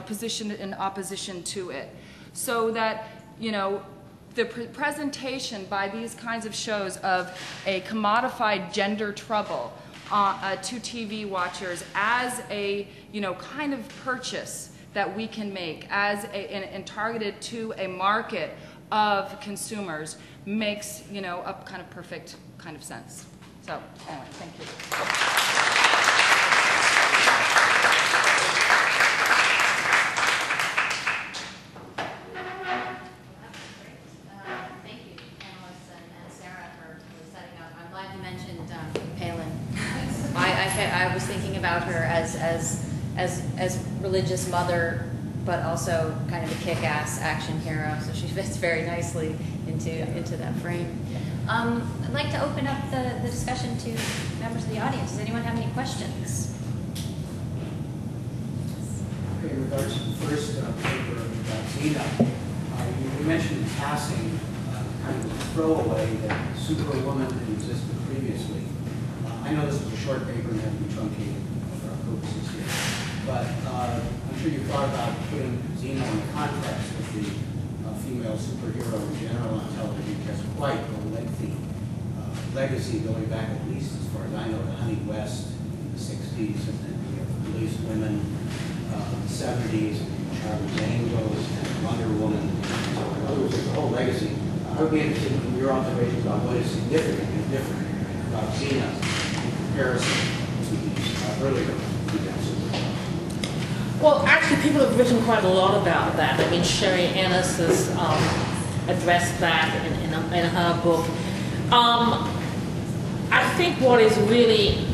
positioned in opposition to it. So that the presentation by these kinds of shows of a commodified gender trouble to TV watchers as a kind of purchase that we can make and targeted to a market of consumers makes a kind of perfect kind of sense. So anyway, thank you. I was thinking about her as religious mother, but also kind of a kick-ass action hero. So she fits very nicely into that frame. I'd like to open up the discussion to members of the audience. Does anyone have any questions? Okay, in regards to the first paper about Zena, you mentioned in passing kind of a throwaway that Superwoman had existed previously. I know this was a short paper and had to be truncated for our purposes here, but I'm sure you thought about putting Zena in contrast with the female superhero in general on television, which has quite a lengthy legacy going back at least as far as I know to Honey West in the 60s, and then we have Police Women in the 70s, Charlie's Angels, and Wonder Woman. So in other words, there's a whole legacy. I would be interested in your observations about what is significant and different about Xena in comparison to these earlier female superheroes. Well, actually, people have written quite a lot about that. I mean, Sherry Ennis has addressed that in her book. I think what is really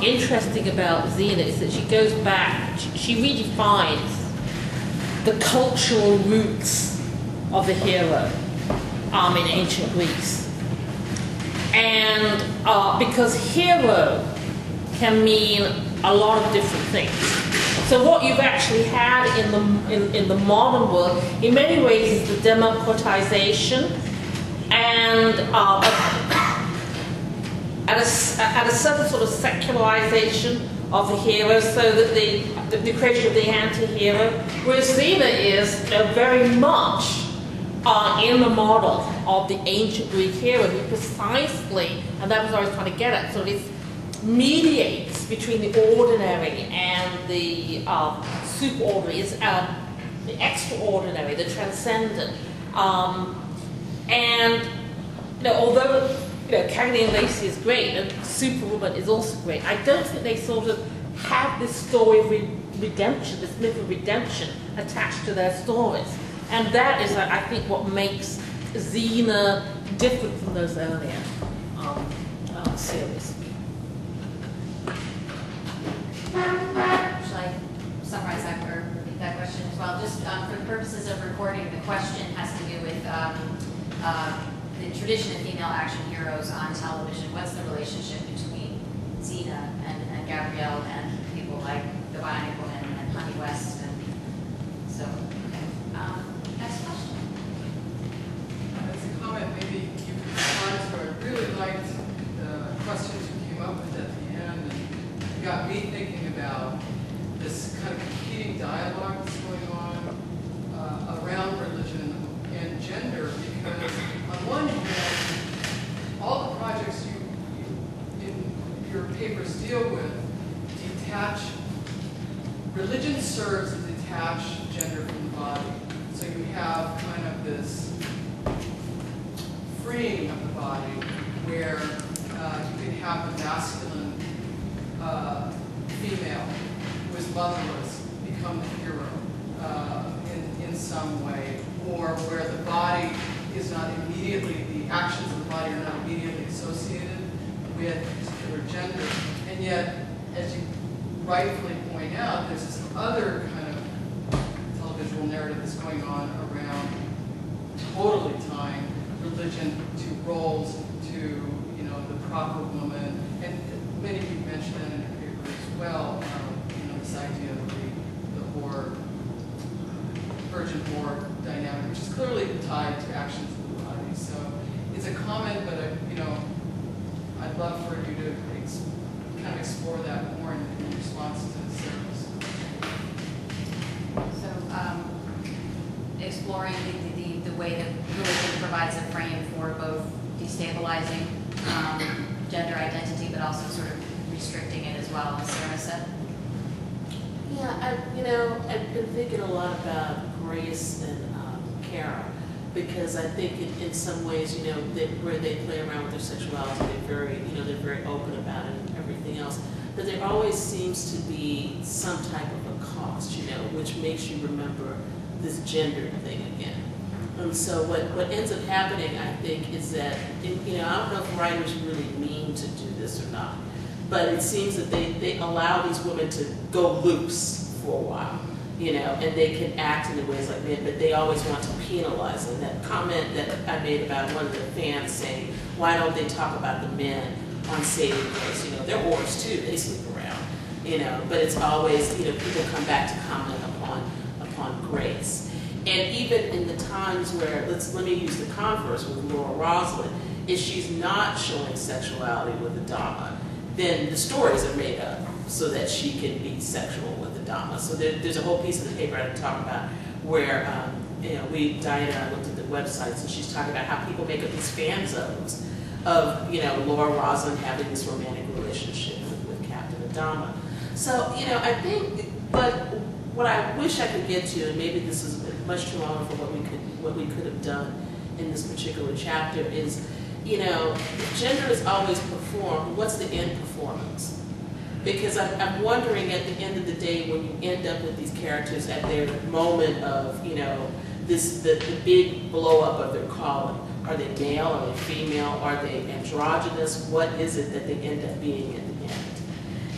interesting about Xena is that she goes back, she redefines the cultural roots of the hero in ancient Greece. And because hero can mean a lot of different things. So what you've actually had in the modern world, in many ways, is the democratization and at a certain sort of secularization of the hero, so that the creation of the anti-hero, whereas Xena is very much in the model of the ancient Greek hero, who precisely, and that was what I was trying to get at, sort of mediates between the ordinary and the superordinary, is the extraordinary, the transcendent, and although Cagney and Lacey is great, and Superwoman is also great, I don't think they sort of have this story of redemption, this myth of redemption attached to their stories. And that is, I think, what makes Xena different from those earlier series. Should I summarize that or repeat that question as well? Just for the purposes of recording, the question has to do with the tradition of female action heroes on television. What's the relationship between Xena and Gabrielle and people like the Bionic Woman and Honey West? And so, okay. Next question. As a comment, maybe you could respond to. I really liked the questions you came up with at the end, and you got me thinking about this kind of competing dialogue that's going on around religion and gender, because on one hand, all the projects you in your papers deal with detach, religion serves to detach gender from the body. So you have kind of this freeing of the body where you can have the masculine female who is motherless become the hero in some way, or where the body is not immediately, the actions of the body are not immediately associated with a particular gender. And yet, as you rightfully point out, there's this other kind of televisual narrative that's going on around totally tying religion to roles, to the proper woman, and many of you mentioned that in your paper as well. This idea of the whore, virgin whore dynamic, which is clearly tied to actions of the body. So it's a comment, but I'd love for you to kind of explore that more in response to the service. So, exploring the way that religion provides a frame for both destabilizing gender identity, but also sort of restricting it as well, as Sarah said. Yeah, I've been thinking a lot about Grace and Kara, because I think in some ways, where they play around with their sexuality, they're very open about it and everything else. But there always seems to be some type of a cost, which makes you remember this gender thing again. And so what ends up happening, I think, is that, I don't know if writers really mean to do this or not, but it seems that they allow these women to go loose for a while, you know, and they can act in ways like men, but they always want to penalize them. That comment that I made about one of the fans saying, why don't they talk about the men on Saving Grace? You know, they're whores too, they sleep around, you know, but it's always, you know, people come back to comment upon Grace. And even in the times where, let me use the converse with Laura Roslin, if she's not showing sexuality with the Dama, then the stories are made up so that she can be sexual with the Dama. So there's a whole piece of the paper I talk about where you know, Diana and I looked at the websites, and she's talking about how people make up these fan zones of, you know, Laura Roslin having this romantic relationship with Captain Adama. So, you know, I think, but what I wish I could get to, and maybe this is much too long for what we could have done in this particular chapter, is, you know, gender is always performed. What's the end performance? Because I'm wondering at the end of the day, when you end up with these characters at their moment of, you know, the big blow up of their calling, are they male, are they female, are they androgynous? What is it that they end up being in the end?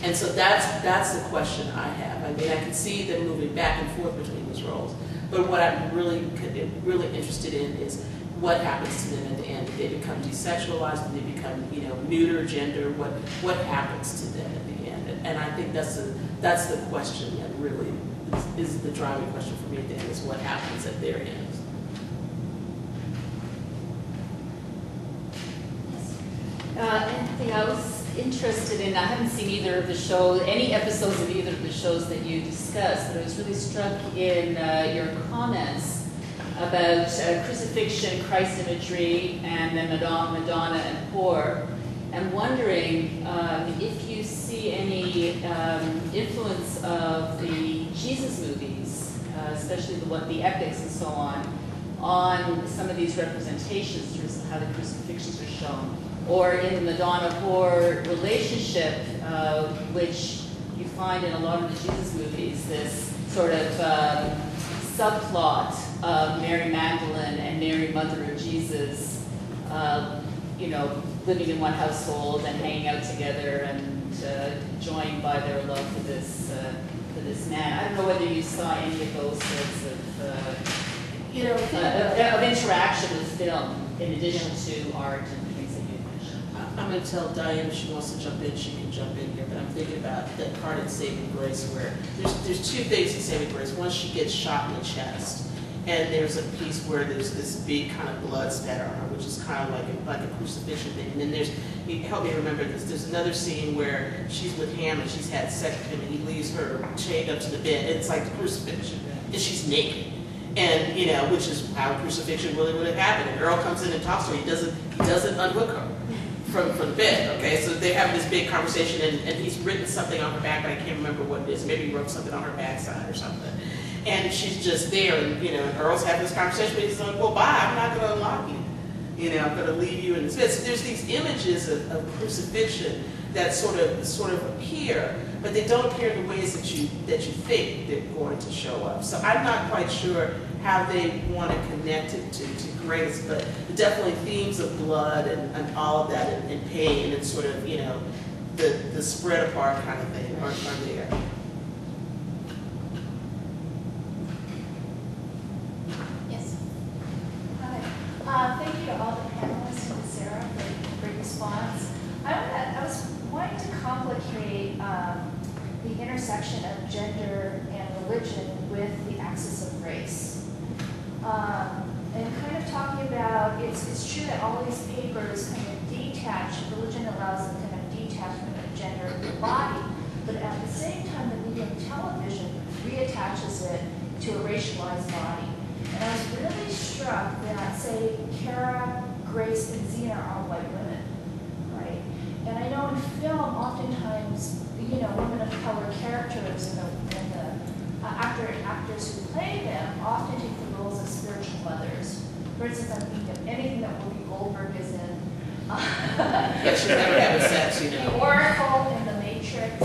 And so that's the question I have. I mean, I can see them moving back and forth between these roles, but what I'm really interested in is what happens to them at the end. Do they become desexualized? Do they become, you know, neuter gender? What happens to them at the end? And I think that's the question that really is the driving question for me at the end, is what happens at their ends. Anthea, I was interested in, I haven't seen either of the shows, any episodes of either of the shows that you discussed, but I was really struck in your comments about crucifixion, Christ imagery, and then Madonna and poor. I'm wondering if you see any influence of the Jesus movies, especially the epics and so on some of these representations in terms of how the crucifixions are shown, or in the Madonna-whore relationship, which you find in a lot of the Jesus movies, this sort of subplot of Mary Magdalene and Mary, mother of Jesus, you know, living in one household and hanging out together and joined by their love for this man. I don't know whether you saw any of those sorts of, You know, of interaction with film in addition to art and things that you mentioned. I'm going to tell Diane if she wants to jump in, she can jump in here, but I'm thinking about that part in Saving Grace where there's two things in Saving Grace. One, she gets shot in the chest, and there's a piece where there's this big kind of blood spatter on her, which is kind of like a crucifixion thing. And then there's, help me remember this, there's another scene where she's with Hammond, she's had sex with him, and he leaves her chained up to the bed. It's like the crucifixion, and she's naked. And, you know, which is how crucifixion really would have happened. And Earl comes in and talks to her, he doesn't unhook her from the bed, okay? So they have this big conversation, and he's written something on her back, but I can't remember what it is. Maybe he wrote something on her backside or something. And she's just there, and, you know, and Earl's having this conversation, but he's like, well, bye, I'm not going to unlock you. You know, I'm going to leave you in this bed. So there's these images of crucifixion that sort of appear, but they don't appear in the ways that you think they're going to show up. So I'm not quite sure how they want to connect it to Grace, but definitely themes of blood and all of that and pain and sort of, you know, the spread apart kind of thing are there. Yes. Hi. Thank you to all the panelists and to Sarah for a great response. I was wanting to complicate the intersection of gender and religion with the axis of race. And kind of talking about, it's true that all these papers kind of detach, religion allows them to kind of detach from the gender of the body, but at the same time the medium television reattaches it to a racialized body. And I was really struck that, say, Kara, Grace, and Xena are white women, right? And I know in film, oftentimes, you know, women of color characters and the actors who play them often take the roles of spiritual mothers. For instance, I'm thinking of anything that Whoopi Goldberg is in. Yeah, she's never having sex, you know. The Oracle and The Matrix.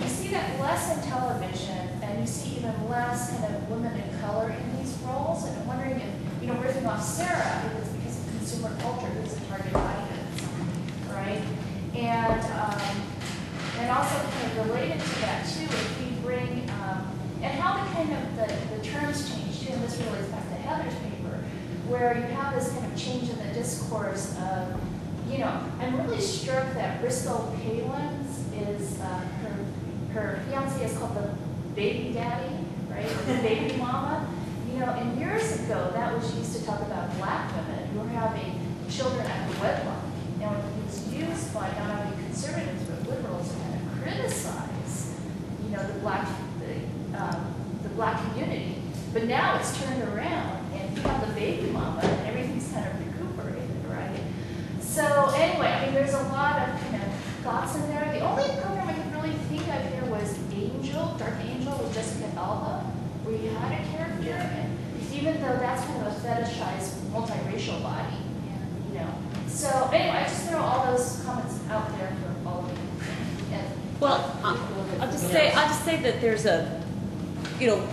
You see that less in television, and you see even less kind of women of color in these roles. And I'm wondering if, you know, riffing off Sarah, if it's because of consumer culture, who's the target audience, right? And kind of the terms change too, and this relates back to Heather's paper, where you have this kind of change in the discourse of, you know, I'm really struck that Bristol Palin's is, her fiance is called the baby daddy, right, or the baby mama. You know, and years ago, that was used to talk about black women who were having children after wedlock. And it was used by not only conservatives but liberals to kind of criticize, you know, the black community. But now it's turned around, and you have the baby mama, and everything's kind of recuperated, right? So anyway, I mean, there's a lot of kind of thoughts in there. The only program I could really think of here was Angel, Dark Angel with Jessica Alba, where you had a character, and even though that's kind of a fetishized multiracial body, you know. So anyway, I just throw all those comments out there for all of you. And Well, I'll just say that there's a, you know,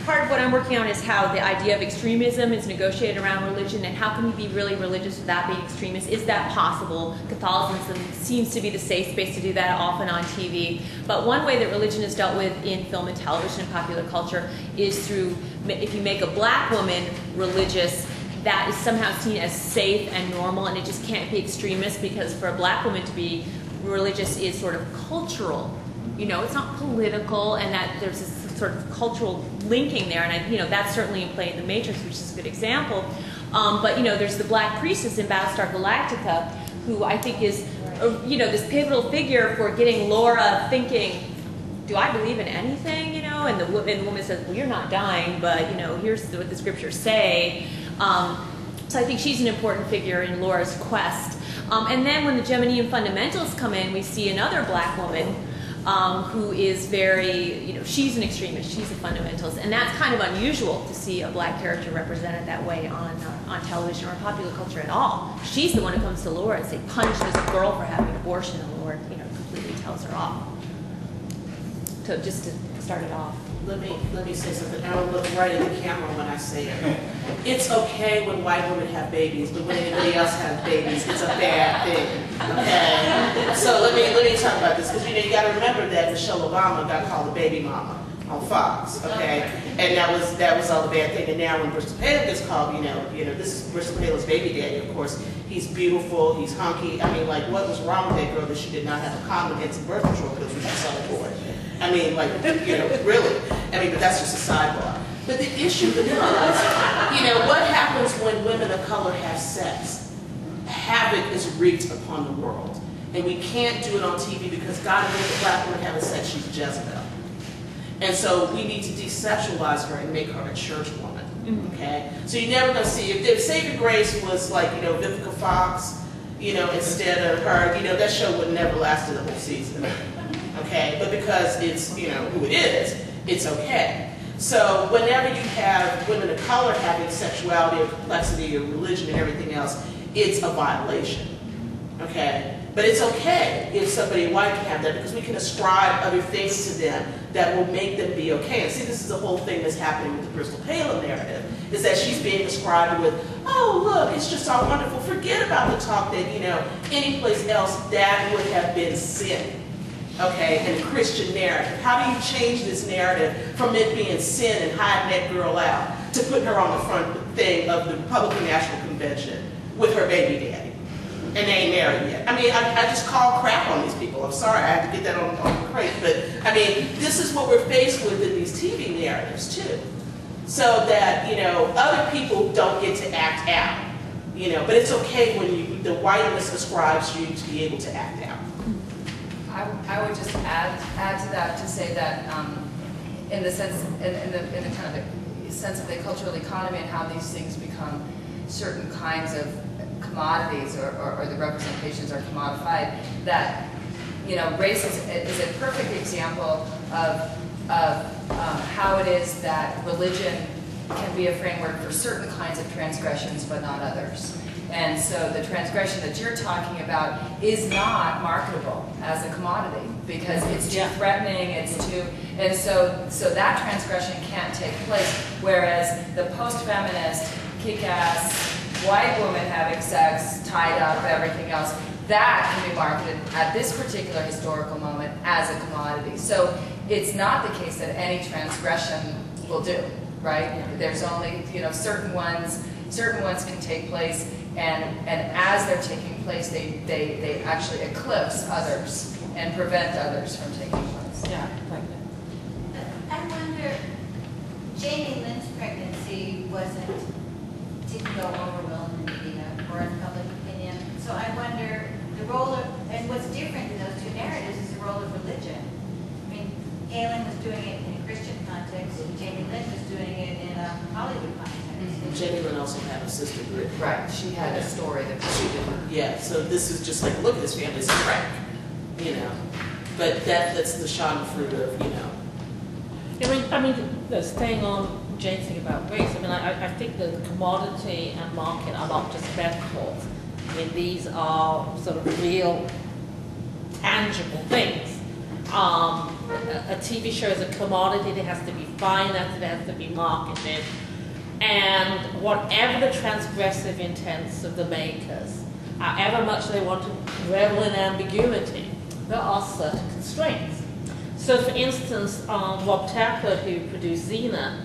part of what I'm working on is how the idea of extremism is negotiated around religion, and how can you be really religious without being extremist? Is that possible? Catholicism seems to be the safe space to do that, often on TV. But one way that religion is dealt with in film and television and popular culture is through, if you make a black woman religious, that is somehow seen as safe and normal, and it just can't be extremist, because for a black woman to be religious is sort of cultural. You know, it's not political, and that there's this sort of cultural linking there, and that's certainly in play in The Matrix, which is a good example. But there's the Black Priestess in Battlestar Galactica, who I think is, this pivotal figure for getting Laura thinking, do I believe in anything? And the woman says, well, you're not dying, but here's what the scriptures say. So I think she's an important figure in Laura's quest. And then when the Geminian fundamentalists come in, we see another black woman who is very, she's an extremist, she's a fundamentalist, and that's kind of unusual to see a black character represented that way on television or popular culture at all. She's the one who comes to Laura and say, punish this girl for having an abortion, and Laura, completely tells her off. So just to start it off. Let me say something. I don't look right at the camera when I say it. It's okay when white women have babies, but when anybody else has babies, it's a bad thing. Okay. So let me talk about this, because you got to remember that Michelle Obama got called a baby mama on Fox. Okay. And that was all the bad thing. And now when Bristol Palin gets called, this is Bristol Palin's baby daddy. Of course, he's beautiful. He's hunky. I mean, like, what was wrong with that girl that she did not have a condom against the birth control pills when she saw the boy? I mean, like, really. I mean, but that's just a sidebar. But the issue becomes, what happens when women of color have sex? Havoc is wreaked upon the world. And we can't do it on TV because God made a black woman having sex, she's Jezebel. And so we need to desexualize her and make her a church woman, okay? So you're never going to see, if Saving Grace was like, Vivica Fox, instead of her, that show would never lasted the whole season. Okay, but because it's, who it is, it's okay. So whenever you have women of color having sexuality or complexity or religion and everything else, it's a violation, okay? But it's okay if somebody white can have that, because we can ascribe other things to them that will make them be okay. And see, this is the whole thing that's happening with the Bristol Palin narrative, is that she's being ascribed with, oh, look, it's just all wonderful. Forget about the talk that, any place else that would have been sin. Okay, and a Christian narrative. How do you change this narrative from it being sin and hiding that girl out to putting her on the front thing of the Republican National Convention with her baby daddy? And they ain't married yet. I mean, I just call crap on these people. I'm sorry, I have to get that on the crate. But, I mean, this is what we're faced with in these TV narratives, too. So that, other people don't get to act out. But it's okay when the whiteness ascribes you to be able to act out. I would just add to that to say that in the sense, in the kind of the sense of the cultural economy and how these things become certain kinds of commodities or the representations are commodified, that race is a perfect example of how it is that religion can be a framework for certain kinds of transgressions but not others. And so the transgression that you're talking about is not marketable as a commodity because it's too threatening, and so that transgression can't take place. Whereas the post-feminist, kick-ass, white woman having sex, tied up, everything else, that can be marketed at this particular historical moment as a commodity. So it's not the case that any transgression will do, right? There's only, you know, certain ones can take place, and as they're taking place, they actually eclipse others and prevent others from taking place. Yeah, like that. I wonder, Jamie Lynn's pregnancy didn't go over well in the media or in public opinion. So I wonder the role of, and what's different in those two narratives is the role of religion. I mean, Galen was doing it in a Christian context, and Jamie Lynn was doing it in a Hollywood context. Jamie Lynn also had a sister group. Right, she had a story that she didn't. Yeah, so this is just like, look at this family's a crack, you know. But that's the schadenfreude of, you know. I mean, staying on Jane's thing about race, I mean, I think that the commodity and market are not just metaphors. I mean, these are sort of real, tangible things. A TV show is a commodity that has to be financed, it has to be marketed, and whatever the transgressive intents of the makers, however much they want to revel in ambiguity, there are certain constraints. So, for instance, Rob Tapert, who produced Xena,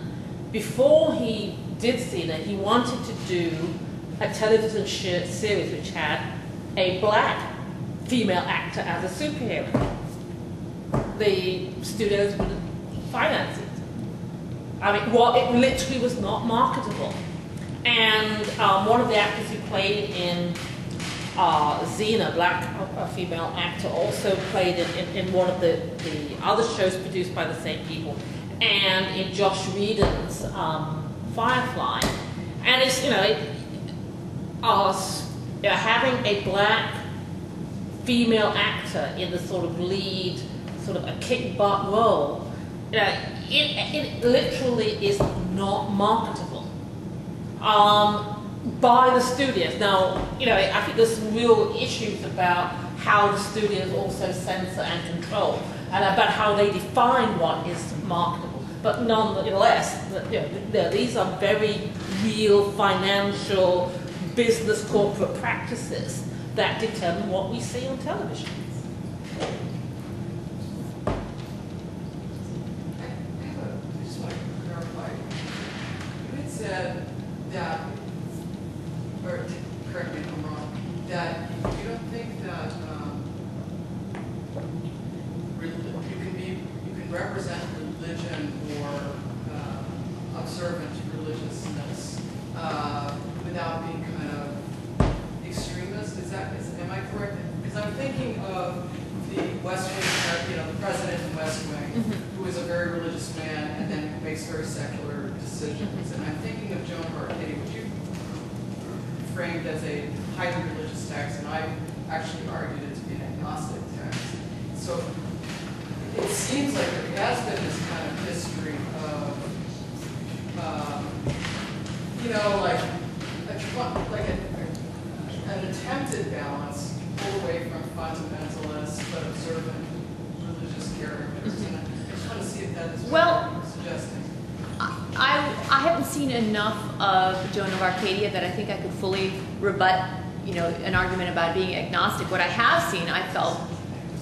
before he did Xena, he wanted to do a television series which had a black female actor as a superhero. The studios wouldn't finance it. I mean, well, it literally was not marketable. And one of the actors who played in Xena, black female actor, also played in one of the other shows produced by the same people, and in Josh Whedon's Firefly. And it's, having a black female actor in the sort of lead, sort of a kick-butt role, it literally is not marketable by the studios. Now, I think there's some real issues about how the studios also censor and control, and about how they define what is marketable. But nonetheless, these are very real financial, business, corporate practices that determine what we see on television. I just want to clarify. You had said that, or correct me if I'm wrong, that you don't think that you can represent religion or observant religiousness without being kind of extremist. Am I correct? Because I'm thinking of the West Wing, the president in West Wing, who is a very religious man and then makes very secular decisions. And I'm thinking of Joan of Arc, which you framed as a highly religious text, and I actually argued it to be an agnostic text. So it seems like there has been this kind of history of, an attempted balance, pull away from fundamentalist but observant religious characters. And I just want to see if that is what you're suggesting. I haven't seen enough of Joan of Arcadia that I think I could fully rebut, an argument about being agnostic. What I have seen, I felt,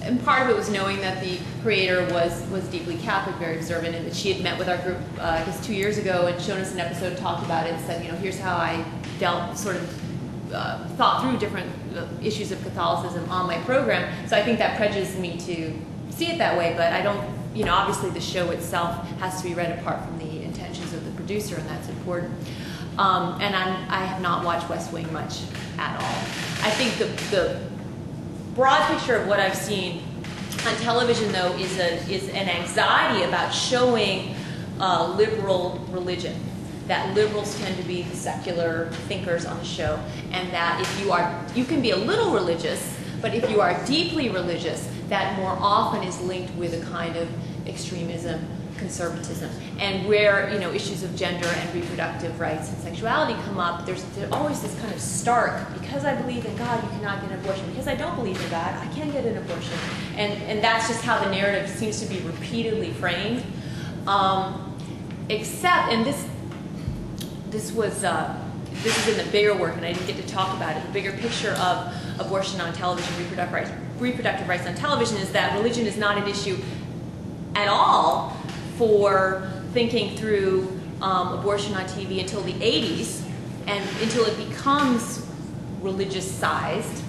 and part of it was knowing that the creator was deeply Catholic, very observant, and that she had met with our group, I guess 2 years ago, and shown us an episode, talked about it, and said, here's how I thought through different issues of Catholicism on my program. So I think that prejudiced me to see it that way, but I don't, obviously the show itself has to be read apart from the intentions of the producer, and that's important. And I have not watched West Wing much at all. I think the broad picture of what I've seen on television, though, is an anxiety about showing liberal religion. That liberals tend to be the secular thinkers on the show, and that if you can be a little religious, but if you are deeply religious, that more often is linked with a kind of extremism, conservatism. And where issues of gender and reproductive rights and sexuality come up, there's always this kind of stark, because I believe in God, you cannot get an abortion. Because I don't believe in God, I can get an abortion. And that's just how the narrative seems to be repeatedly framed. Except, and this is in the bigger work, and I didn't get to talk about it. The bigger picture of abortion on television, reproductive rights on television, is that religion is not an issue at all for thinking through abortion on TV until the 80s, and until it becomes religious-sized,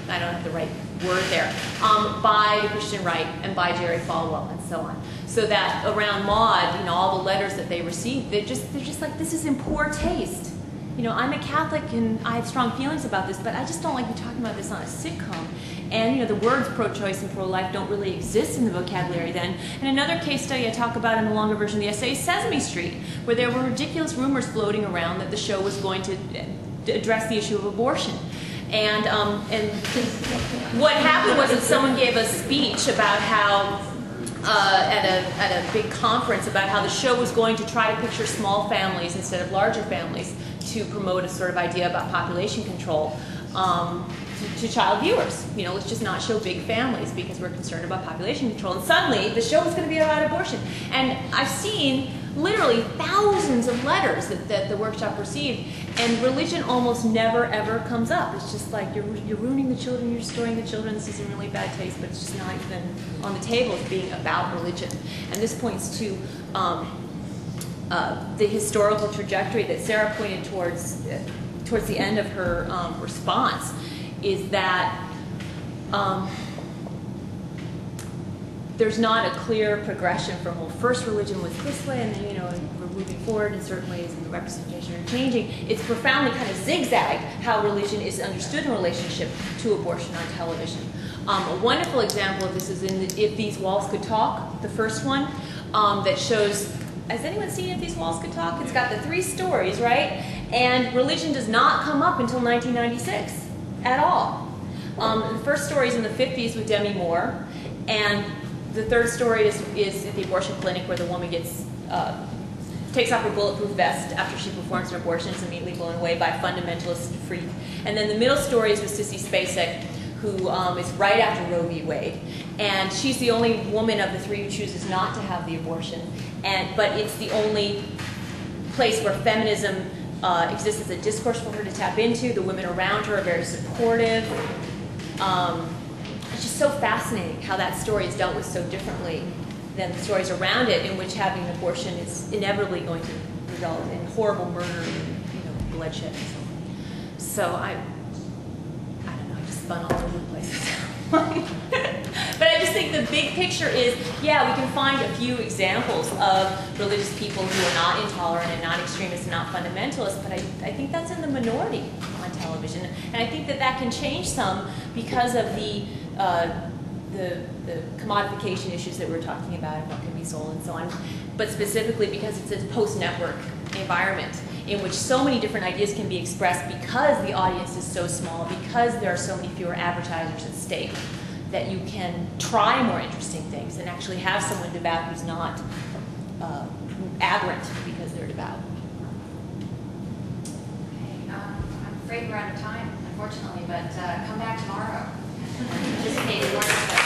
I don't have the right word there, by Christian Wright and by Jerry Falwell and so on. So that around Maud, all the letters that they received, they're just like, this is in poor taste. I'm a Catholic and I have strong feelings about this, but I just don't like you talking about this on a sitcom. And the words pro-choice and pro-life don't really exist in the vocabulary then. And another case study I talk about in the longer version of the essay is Sesame Street, where there were ridiculous rumors floating around that the show was going to address the issue of abortion. And what happened was that someone gave a speech about how, at a big conference, about how the show was going to try to picture small families instead of larger families to promote a sort of idea about population control to child viewers. Let's just not show big families because we're concerned about population control. And suddenly, the show was going to be about abortion. And I've seen literally thousands of letters that the workshop received, and religion almost never ever comes up. It's just like, you're ruining the children, you're destroying the children, this is in really bad taste, but it's just not even on the table as being about religion. And this points to the historical trajectory that Sarah pointed towards the end of her response, is that there's not a clear progression from, well, first religion was this way, and then, we're moving forward in certain ways, and the representation are changing. It's profoundly kind of zigzagged how religion is understood in relationship to abortion on television. A wonderful example of this is in If These Walls Could Talk, the first one, that shows, has anyone seen If These Walls Could Talk? It's got the 3 stories, right? And religion does not come up until 1996 at all. The first story is in the 50s with Demi Moore, and the third story is at the abortion clinic where the woman takes off her bulletproof vest after she performs an abortion, is immediately blown away by a fundamentalist freak. And then the middle story is with Sissy Spacek, who is right after Roe v. Wade. And she's the only woman of the 3 who chooses not to have the abortion. But it's the only place where feminism exists as a discourse for her to tap into. The women around her are very supportive. It's just so fascinating how that story is dealt with so differently than the stories around it, in which having an abortion is inevitably going to result in horrible murder and bloodshed and so on. So I don't know, I just spun all over the place. But I just think the big picture is, yeah, we can find a few examples of religious people who are not intolerant and not extremists and not fundamentalists, but I think that's in the minority on television. And I think that can change some because of the commodification issues that we're talking about and what can be sold and so on, but specifically because it's a post-network environment in which so many different ideas can be expressed because the audience is so small, because there are so many fewer advertisers at stake, that you can try more interesting things and actually have someone devout who's not aberrant because they're devout. Okay, I'm afraid we're out of time, unfortunately, but come back tomorrow. Participate in more discussion.